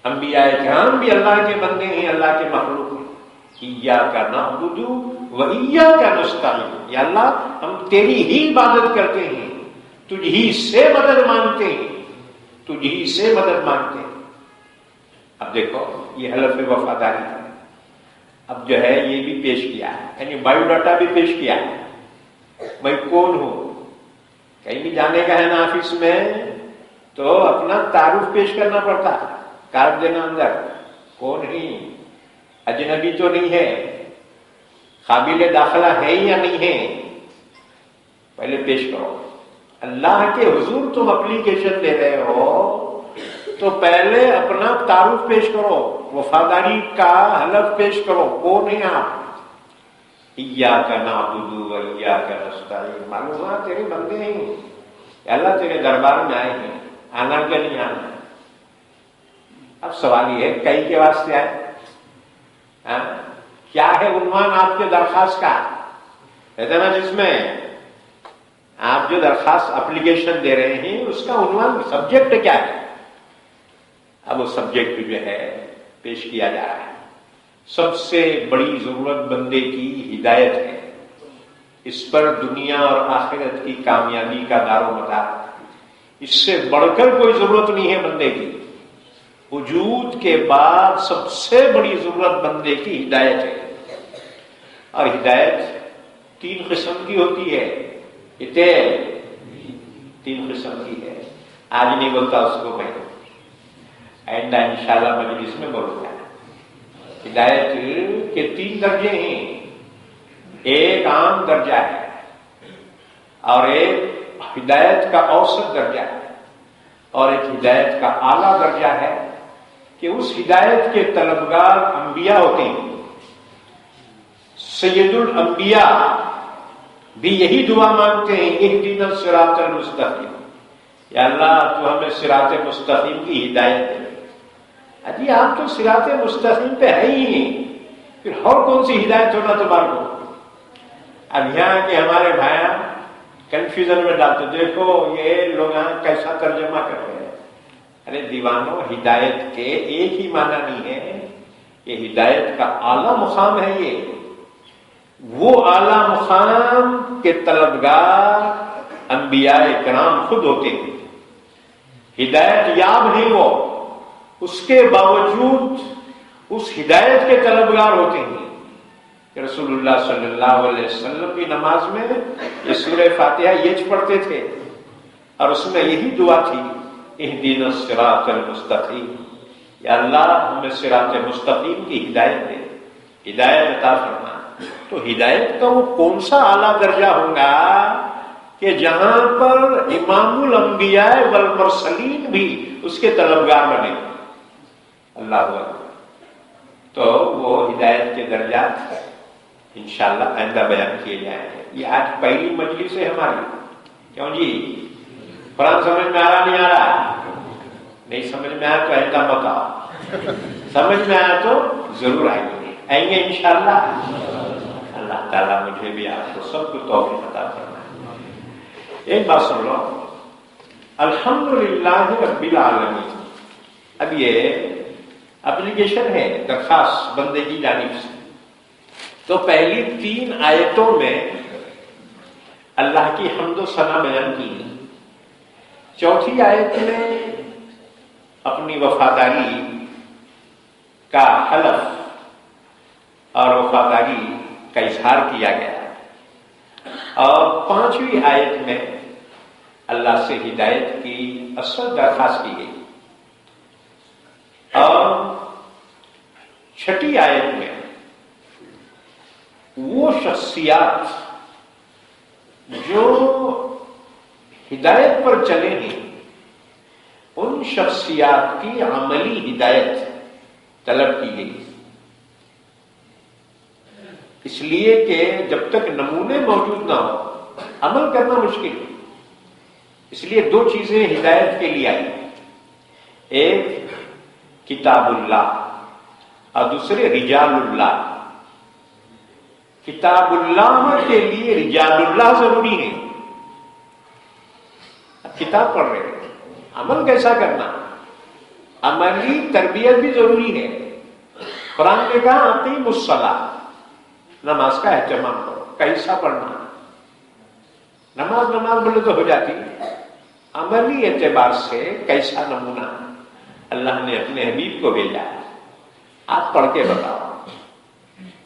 انبیاء کرام بھی اللہ کے بندے ہیں، اللہ کے مخلوق ہیں۔ ایاک نعبد و ایاک نستعین، یا اللہ ہم تیری ہی عبادت کرتے ہیں، تجھ ہی سے مدد مانگتے ہیں، تجھ ہی سے مدد مانگتے ہیں۔ اب دیکھو یہ حلف وفاداری ہے، اب جو ہے یہ بھی پیش کیا ہے، یعنی بایو ڈاٹا بھی پیش کیا ہے، میں کون ہوں، کہیں بھی جانے کا ہے نا آفس میں تو اپنا تعارف پیش کرنا پڑتا ہے، کارڈ دینا اندر، کون ہے، اجنبی تو نہیں ہے، قابل داخلہ ہے یا نہیں ہے، پہلے پیش کرو۔ اللہ کے حضور تم اپلیکیشن دے رہے ہو تو پہلے اپنا تعارف پیش کرو، وفاداری کا حلف پیش کرو، کون ہیں آپ؟ ایاک نعبد و ایاک نستعین، معلوم ہوا تیرے بندے ہیں، اللہ تیرے دربار میں آئے ہیں، آنا کیا نہیں آنا۔ اب سوال یہ ہے کئی کے واسطے آئے، کیا ہے عنوان آپ کے درخواست کا، کہتے نا جس میں آپ جو درخواست اپلیکیشن دے رہے ہیں اس کا عنوان سبجیکٹ کیا ہے، اب وہ سبجیکٹ جو ہے پیش کیا جا رہا ہے۔ سب سے بڑی ضرورت بندے کی ہدایت ہے، اس پر دنیا اور آخرت کی کامیابی کا دار و مدار، اس سے بڑھ کر کوئی ضرورت نہیں ہے بندے کی۔ وجود کے بعد سب سے بڑی ضرورت بندے کی ہدایت ہے، اور ہدایت 3 قسم کی ہوتی ہے، تین قسم کی ہے، آج نہیں بولتا اس کو میں، آئندہ انشاءاللہ مجلس میں بولوں گا۔ ہدایت کے 3 درجے ہیں، ایک عام درجہ ہے اور ایک ہدایت کا اوسط درجہ ہے اور ایک ہدایت کا اعلیٰ درجہ ہے کہ اس ہدایت کے طلبگار انبیاء ہوتے ہیں. سید الانبیاء بھی یہی دعا مانگتے ہیں اہدنا الصراط المستقیم، یا اللہ تو ہمیں صراط مستقیم کی ہدایت دے. اجی آپ تو صراط مستقیم پہ ہے ہی نہیں، پھر اور کون سی ہدایت ہونا تمہارے کو؟ اب یہاں کے ہمارے بھائیاں کنفیوژن میں ڈالتے، دیکھو یہ لوگ یہاں کیسا ترجمہ کر رہے ہیں. ارے دیوانوں، ہدایت کے ایک ہی معنی نہیں ہے، یہ ہدایت کا اعلیٰ مقام ہے. یہ وہ اعلیٰ مقام کے طلبگار انبیاء کرام خود ہوتے ہیں. ہدایت یاب نہیں وہ، اس کے باوجود اس ہدایت کے طلبگار ہوتے ہیں. کہ رسول اللہ صلی اللہ علیہ وسلم کی نماز میں یہ سورہ فاتحہ یہ پڑھتے تھے اور اس میں یہی دعا تھی اہدنا الصراط المستقیم، یا اللہ ہمیں صراط مستقیم کی ہدایت دے، ہدایت عطا فرما. تو ہدایت کا وہ کون سا اعلیٰ درجہ ہوگا کہ جہاں پر امام الانبیاء والمرسلین بھی اس کے طلبگار بنے. اللہ اکبر. تو وہ ہدایت کے درجات انشاءاللہ آئندہ بیان کیے جائیں گے. یہ آج پہلی مجلس ہے ہماری. کیوں جی؟ قرآن سمجھ میں آ رہا نہیں آ رہا؟ نہیں سمجھ میں آیا تو آئندہ بتاؤ، سمجھ میں آیا تو ضرور آئیں گے انشاءاللہ. اللہ تعالیٰ مجھے بھی آپ کو سب کو توفیق عطا فرمائے. ایک بات سن لو، الحمدللہ رب العالمین. اب یہ اپلیکیشن ہے، درخواست بندے کی جانب سے. تو پہلی 3 آیتوں میں اللہ کی حمد و ثنا بیان کی، چوتھی آیت میں اپنی وفاداری کا حلف اور وفاداری کا اظہار کیا گیا، اور 5ویں آیت میں اللہ سے ہدایت کی اصل درخواست کی گئی، اور 6ٹھی آیت میں وہ شخصیات جو ہدایت پر چلے ہیں ان شخصیات کی عملی ہدایت طلب کی گئی. اس لیے کہ جب تک نمونے موجود نہ ہو عمل کرنا مشکل ہے. اس لیے 2 چیزیں ہدایت کے لیے آئی، ایک کتاب اللہ اور دوسرے رجال اللہ. کتاب اللہ کے لیے رجال اللہ ضروری ہے. کتاب پڑھ رہے ہیں، عمل کیسا کرنا، عملی تربیت بھی ضروری ہے. قرآن نے کہا اقیموا الصلاۃ، نماز کا اہتمام کرو. کیسا پڑھنا، نماز بولے تو ہو جاتی، عملی اعتبار سے کیسا نمونہ اللہ نے اپنے حبیب کو بھیجا ہے، آپ پڑھ کے بتاؤ.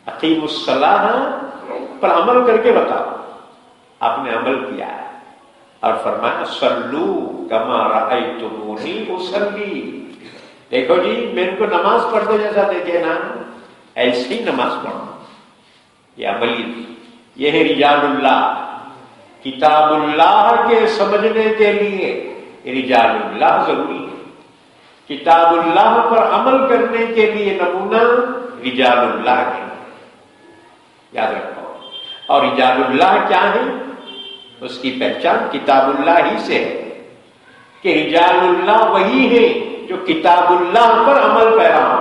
اقیموا الصلاۃ پر عمل کر کے بتاؤ. آپ نے عمل کیا ہے اور فرمایا صلو کما رأیتمونی اصلی. دیکھو جی میرے کو نماز پڑھتے جیسا دیکھے نا، ایسی نماز پڑھو. یہ عملی، یہ ہے رجال اللہ. کتاب اللہ کے سمجھنے کے لیے رجال اللہ ضروری ہے. کتاب اللہ پر عمل کرنے کے لیے نمونہ رجال اللہ ہے، یاد رکھو. اور رجال اللہ کیا ہے؟ اس کی پہچان کتاب اللہ ہی سے ہے کہ رجال اللہ وہی ہے جو کتاب اللہ پر عمل پیرا ہو.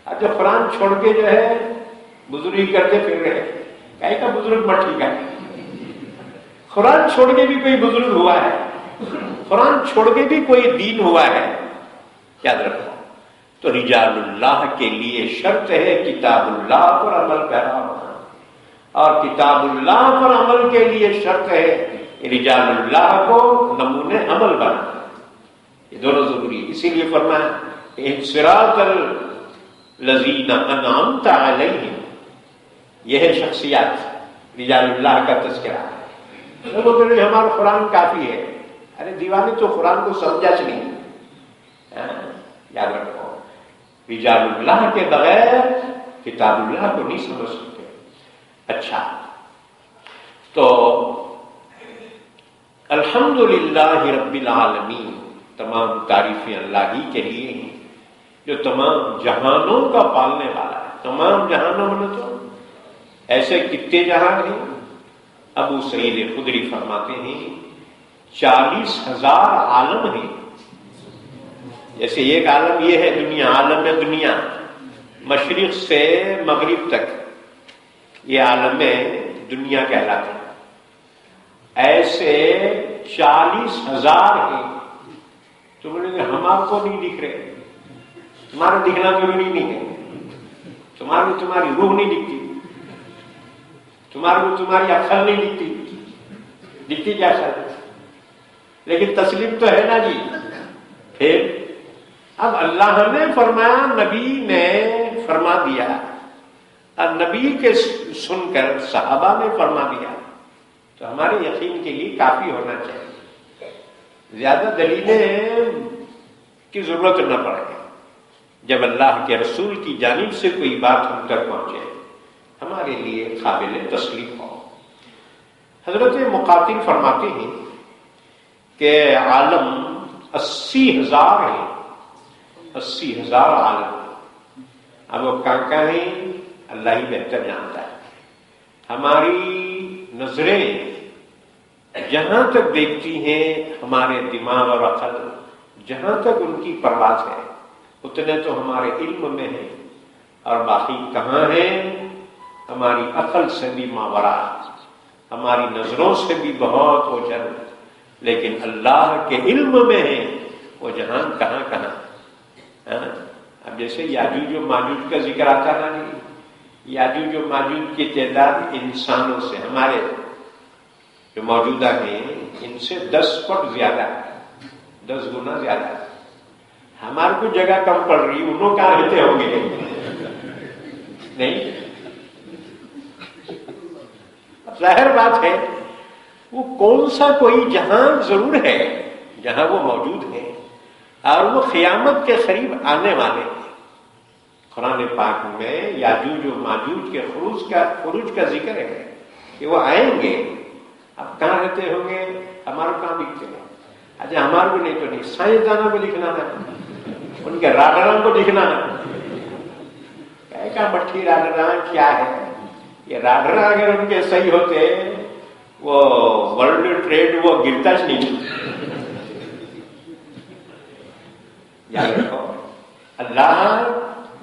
اب جو قرآن چھوڑ کے جو ہے بزرگی کرتے پھر رہے، کہیں کا بزرگ مٹھی کا. قرآن چھوڑ کے بھی کوئی بزرگ ہوا ہے، قرآن چھوڑ کے بھی کوئی دین ہوا ہے، یاد رکھو. تو رجال اللہ کے لیے شرط ہے کتاب اللہ پر عمل پیرا ہونا، اور کتاب اللہ پر عمل کے لیے شرط ہے رجال اللہ کو نمونے عمل بنانا. یہ دونوں ضروری ہے. اسی لیے فرمایا صراط الذین انعمت علیہم. یہ ہے شخصیات رجال اللہ کا تذکرہ. ہمارا قرآن کافی ہے. ارے دیوانے تو قرآن کو سمجھا چ نہیں. یاد رکھو رجال اللہ کے بغیر کتاب اللہ کو نہیں سمجھ سکتے. اچھا. تو الحمدللہ رب العالمین، تمام تعریفیں اللہ ہی کے لیے ہیں جو تمام جہانوں کا پالنے والا ہے. تمام جہانوں میں تو ایسے کتنے جہان ہیں. ابو سعید خدری فرماتے ہیں 40,000 عالم ہیں. جیسے ایک عالم یہ ہے دنیا، عالم دنیا مشرق سے مغرب تک، یہ عالم دنیا کہلاتا ہے. ایسے 40,000 ہیں. تو بولے کہ ہم آپ کو نہیں دکھ رہے. تمہارا دکھنا ضروری نہیں ہے. تمہاری روح نہیں دکھتی، تمہاری عقل نہیں دکھتی کیا عقل؟ لیکن تسلیم تو ہے نا جی. پھر اب اللہ نے فرمایا، نبی نے فرما دیا، اور نبی کے سن کر صحابہ نے فرما دیا، تو ہمارے یقین کے لیے کافی ہونا چاہیے. زیادہ دلیلیں کی ضرورت نہ پڑے. جب اللہ کے رسول کی جانب سے کوئی بات ہم تک پہنچے ہمارے لیے قابل تسلیم ہو. حضرت مقاتل فرماتے ہیں کہ عالم 80,000 ہیں. 80,000 عالم. اب وہ کہاں ہیں اللہ ہی بہتر جانتا ہے. ہماری نظریں جہاں تک دیکھتی ہیں، ہمارے دماغ اور عقل جہاں تک ان کی پرواز ہے اتنے تو ہمارے علم میں ہے، اور باقی کہاں ہے ہماری عقل سے بھی ماورا، ہماری نظروں سے بھی بہت اوجھل. لیکن اللہ کے علم میں ہے وہ جہاں کہاں. اب جیسے یاجوج و ماجوج کا ذکر آتا نا جی، یاجوج و ماجوج کی تعداد انسانوں سے ہمارے جو موجودہ ہیں ان سے 10 فٹ زیادہ ہے، 10 گنا زیادہ ہے. ہمارے کو جگہ کم پڑ رہی، انہوں کہاں رہتے ہوں گے؟ نہیں، ظاہر بات ہے وہ کون سا کوئی جہان ضرور ہے جہاں وہ موجود ہے، اور وہ قیامت کے قریب آنے والے ہیں. قرآن پاک میں یاجوج و ماجوج کے خروج کا ذکر ہے کہ وہ آئیں گے. اب کہاں رہتے ہوں گے؟ ہمارے کہاں دکھتے ہیں؟ اچھا ہمارے کو نہیں تو نہیں، سائنسدانوں کو دکھنا نا، ان کے راڈروں کو دکھنا نا. کہا بٹھی راڈراں کیا ہے؟ یہ راڈر اگر ان کے صحیح ہوتے وہ ورلڈ ٹریڈ وہ گرتا نہیں. یاد رکھو اللہ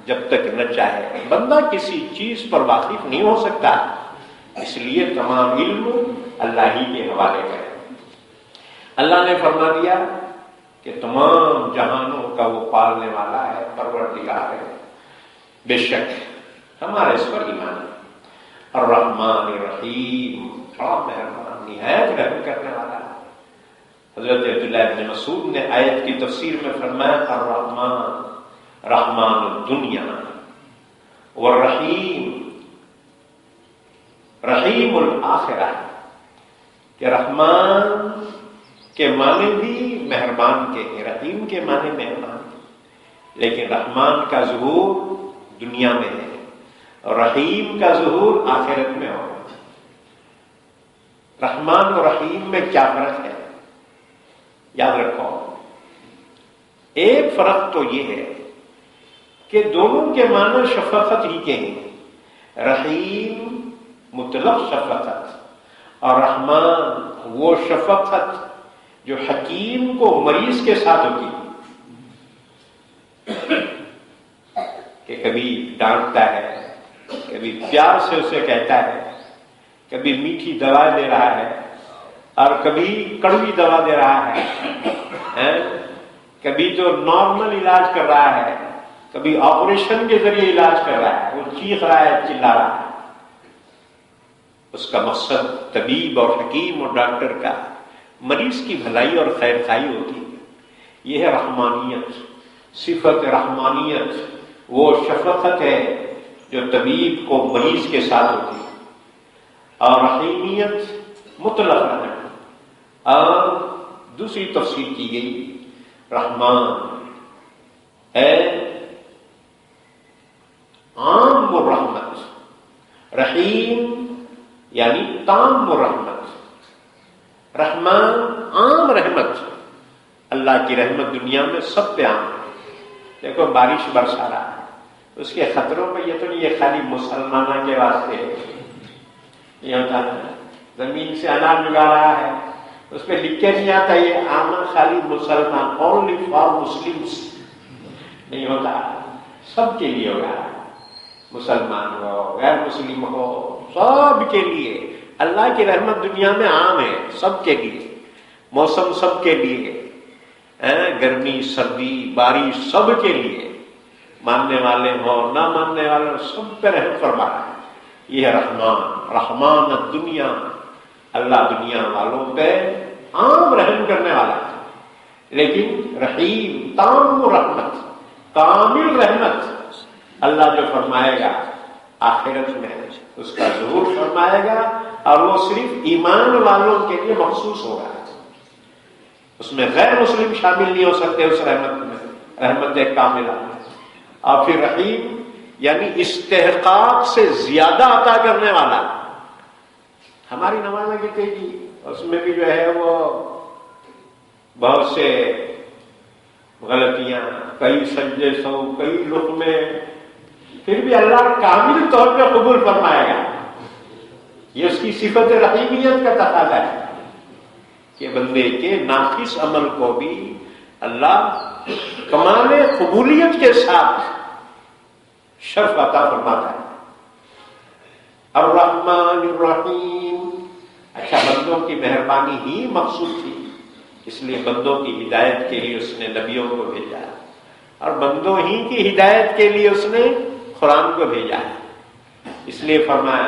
جب تک نہ چاہے بندہ کسی چیز پر واقف نہیں ہو سکتا، اس لیے تمام علم اللہ ہی کے حوالے ہے. اللہ نے فرما دیا کہ تمام جہانوں کا وہ پالنے والا ہے، پروردگار ہے. بے شک ہمارا اس پر ایمان ہے. الرحمن الرحیم، بڑا مہربان نہایت رحم کرنے والا ہے. حضرت عبداللہ ابن مسعود نے آیت کی تفسیر میں فرمایا الرحمن رحمان الدنیا والرحیم رحیم الآخرہ، کہ رحمان کے معنی بھی مہربان کے ہیں، رحیم کے معنی مہربان، لیکن رحمان کا ظہور دنیا میں ہے اور رحیم کا ظہور آخرت میں ہوگا. رحمان اور رحیم میں کیا فرق ہے؟ یاد رکھو، ایک فرق تو یہ ہے کہ دونوں کے معنی شفقت ہی کے ہیں. رحیم مطلق شفقت، اور رحمان وہ شفقت جو حکیم کو مریض کے ساتھ ہوتی ہے، کہ کبھی ڈانٹتا ہے، کبھی پیار سے اسے کہتا ہے، کبھی میٹھی دوا دے رہا ہے اور کبھی کڑوی دوا دے رہا ہے، کبھی تو نارمل علاج کر رہا ہے، کبھی آپریشن کے ذریعے علاج کر رہا ہے. وہ چیخ رہا ہے، چلا رہا ہے. اس کا مقصد طبیب اور حکیم اور ڈاکٹر کا مریض کی بھلائی اور خیر خواہی ہوتی ہے. یہ ہے رحمانیت. صفت رحمانیت وہ شفقت ہے جو طبیب کو مریض کے ساتھ ہوتی ہے، اور رحیمیت مطلق رحم. اور دوسری تفسیر کی گئی، رحمان ہے عام الرحمت، رحیم یعنی تام رحمت. رحمان عام رحمت. اللہ کی رحمت دنیا میں سب پہ عام ہے. دیکھو بارش برسا رہا ہے, اس کے خطروں پہ یہ تو نہیں یہ خالی مسلمانوں کے واسطے یہ ہوتا ہے. زمین سے اناج اگا رہا ہے, اس پہ لکھ کے نہیں آتا یہ آمن خالی مسلمان, اونلی فار مسلمس نہیں ہوتا, سب کے لیے ہوگا. مسلمان ہو غیر مسلم ہو سب کے لیے اللہ کی رحمت دنیا میں عام ہے, سب کے لیے. موسم سب کے لیے, گرمی سردی بارش سب کے لیے, ماننے والے ہوں نہ ماننے والے سب پہ رحم فرما رہا ہے. یہ ہے رحمان. رحمان الدنیا, اللہ دنیا والوں پہ عام رحم کرنے والا ہے. لیکن رحیم تام رحمت, کامل رحمت اللہ جو فرمائے گا آخرت میں اس کا ظہور فرمائے گا, اور وہ صرف ایمان والوں کے لیے مخصوص ہوگا. اس میں غیر مسلم شامل نہیں ہو سکتے اس رحمت میں, رحمت کاملہ. اور پھر رحیم یعنی استحقاق سے زیادہ عطا کرنے والا. ہماری نماز کہتے جی اس میں بھی جو ہے وہ بہت سے غلطیاں, کئی سجدے سو, کئی لقمے, پھر بھی اللہ کامل طور پہ قبول فرمائے گا. یہ اس کی صفت رحیمیت کا تقاضا ہے کہ بندے کے ناقص عمل کو بھی اللہ کمال قبولیت کے ساتھ شرف عطا فرماتا ہے. الرحمن الرحیم. اچھا, بندوں کی مہربانی ہی مقصود تھی, اس لیے بندوں کی ہدایت کے لیے اس نے نبیوں کو بھیجا, اور بندوں ہی کی ہدایت کے لیے اس نے قرآن کو بھیجا ہے. اس لیے فرمایا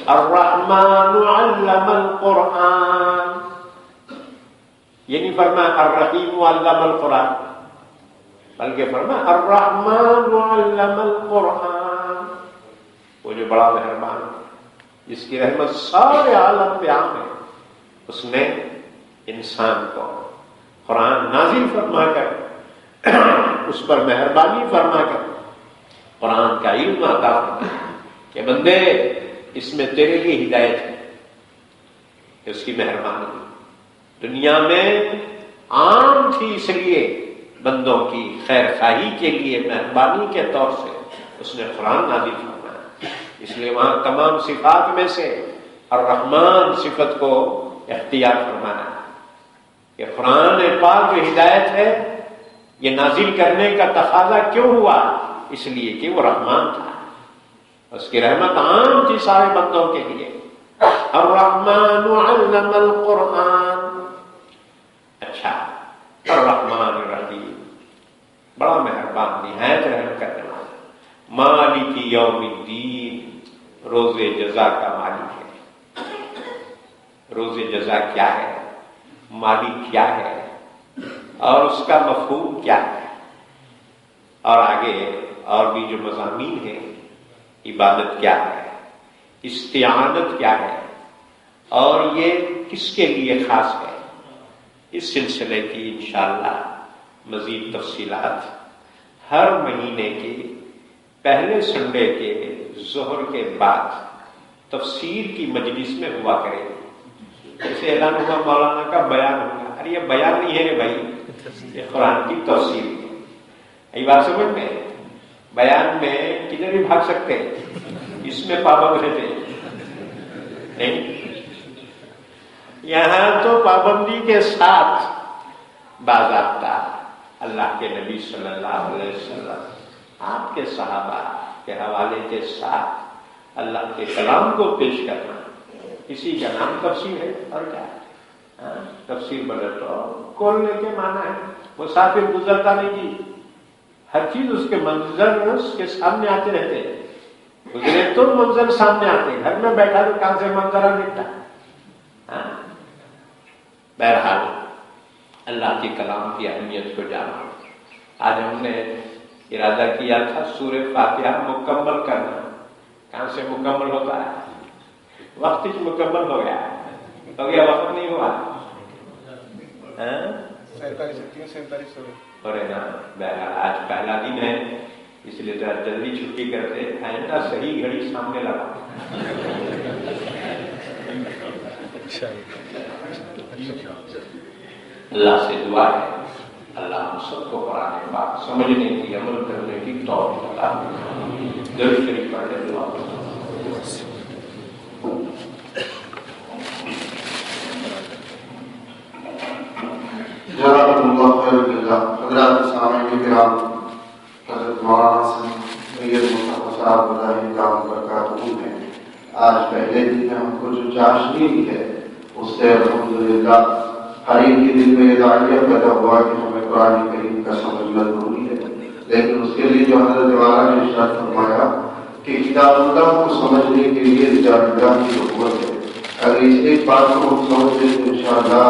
الرحمن علم القرآن. یہ نہیں فرمایا الرحیم علم القرآن, بلکہ فرمایا الرحمن علم القرآن. وہ جو بڑا مہربان ہے جس کی رحمت سارے عالم پہ عام ہے, اس نے انسان کو قرآن نازل فرما کر اس پر مہربانی فرما کر قرآن کا علم عطا فرمایا کہ بندے اس میں تیرے لیے ہدایت ہے. اس کی مہربانی دنیا میں عام تھی, اس لیے بندوں کی خیر خواہی کے لیے مہربانی کے طور سے اس نے قرآن نازل فرمایا. اس لیے وہاں تمام صفات میں سے الرحمن صفت کو اختیار فرمانا کہ قرآن پاک جو ہدایت ہے یہ نازل کرنے کا تقاضا کیوں ہوا؟ اس لیے کہ وہ رحمان تھا, اس کی رحمت عام تھی سارے بندوں کے لیے. الرحمن علم القرآن. اچھا, الرحمن الرحیم, بڑا مہربان نہایت رحم کرنے والا. مالک یوم الدین, روز جزا کا مالک ہے. روز جزا کیا ہے, مالک کیا ہے, اور اس کا مفہوم کیا ہے, اور آگے اور بھی جو مضامین ہیں, عبادت کیا ہے, استعانت کیا ہے, اور یہ کس کے لیے خاص ہے. اس سلسلے کی انشاءاللہ مزید تفصیلات ہر مہینے کے پہلے سنڈے کے ظہر کے بعد تفسیر کی مجلس میں ہوا کرے گی. جیسے اعلان ہوا مولانا کا بیان ہوگا, ارے یہ بیان نہیں ہے بھائی, یہ قرآن کی تفسیر ہے. یہ بات سمجھ میں, بیان میں کدھر بھی بھاگ سکتے, اس میں پابند رہتے نہیں. یہاں تو پابندی کے ساتھ باضابطہ اللہ کے نبی صلی اللہ علیہ وسلم آپ کے صحابہ کے حوالے کے ساتھ اللہ کے کلام کو پیش کرنا, اسی کا نام تفسیر ہے. اور کیا ہے تفسیر بدل تو کھولنے کے معنی ہے. مسافر گزرتا نہیں جی, ہر چیز اس کے منظر اس کے سامنے آتے رہتے, گزرے تو منظر سامنے آتے, گھر میں بیٹھا تو کہاں سے منظرہ دکھتا. بہرحال اللہ کے کلام کی اہمیت کو جانا. آج ہم نے ارادہ کیا تھا سورہ فاتحہ مکمل کرنا. کہاں سے مکمل ہوتا ہے, وقت مکمل ہو گیا, ہو گیا وقت نہیں ہوا. 47 ہو رہے نا. بہرحال آج پہلا دن ہے, اس لیے ذرا جلدی چھٹی کرتے, آئندہ صحیح گھڑی سامنے لگا. اللہ سے دعا ہے اللہ ہم سب کو قرآن پاک سمجھنے کی عمل کرنے کی توفیق عطا فرمائے۔ درود شریف پڑھ کے دعا جزاکم اللہ خیر الجزا۔ حضرات سامعین کرام، حضرت مولانا سید مصطفیٰ صاحب بظاہر دامت برکاتہ نے آج پہلے دن میں ہم کو جو چاشنی دی ہے اس سے الحمدللہ ہر ایک کے دل میں یہ داعیہ پیدا ہوا کہ ہمیں قرآن کریم کا سمجھنا ضروری ہے، لیکن اس کے لیے جو حضرت والا نے ارشاد فرمایا کہ کتاب اللہ کو سمجھنے کے لیے رجال اللہ کی ضرورت ہے۔ اگر اس ایک بات کو ہم سمجھ لیں تو انشاءاللہ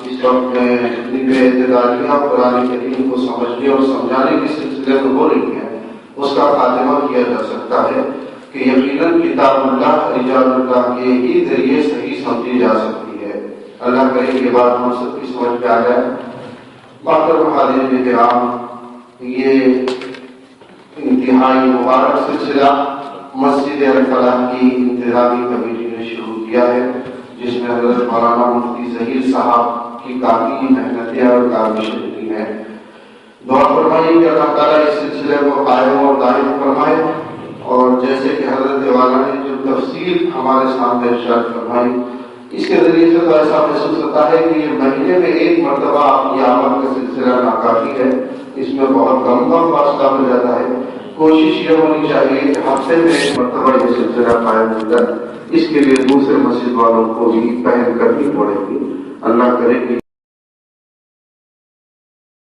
اس وقت میں جتنی بھی اعتدالیاں قرآن کریم کو سمجھنے اور سمجھانے کے سلسلے میں ہو رہی ہیں اس کا خاتمہ کیا جا سکتا ہے کہ یقیناً کتاب اللہ رجال اللہ کے ہی ذریعے صحیح سمجھی جا سکتی ہے۔ اللہ کرے یہ بات ہم سب کی سمجھ میں آ جائے۔ محترم حاضرین کرام، یہ انتہائی مبارک سلسلہ مسجد الفلاح کی انتظامی کمیٹی نے شروع کیا ہے، جس میں حضرت مولانا مفتی ظہیر صاحب کی کافی محنتیں اور کاوشیں ہوئی ہیں۔ دعا فرمائیے کہ اللہ تعالیٰ اس سلسلے کو قائم اور دائم فرمائے، اور جیسے کہ حضرت والا نے جو تفصیل ہمارے سامنے ارشاد فرمائی، اس کے ذریعے سے تو ایسا محسوس ہوتا ہے کہ یہ مہینے میں ایک مرتبہ آپ کی آمد کا سلسلہ ناکافی ہے، اس میں بہت کم فاصلہ ہو جاتا ہے۔ کوشش یہ ہونی چاہیے کہ ہفتے میں ایک مرتبہ یہ سلسلہ قائم ہو جائے۔ اس کے لیے دوسرے مسجد والوں کو بھی پہل کرنی پڑے گی۔ اللہ کرے کہ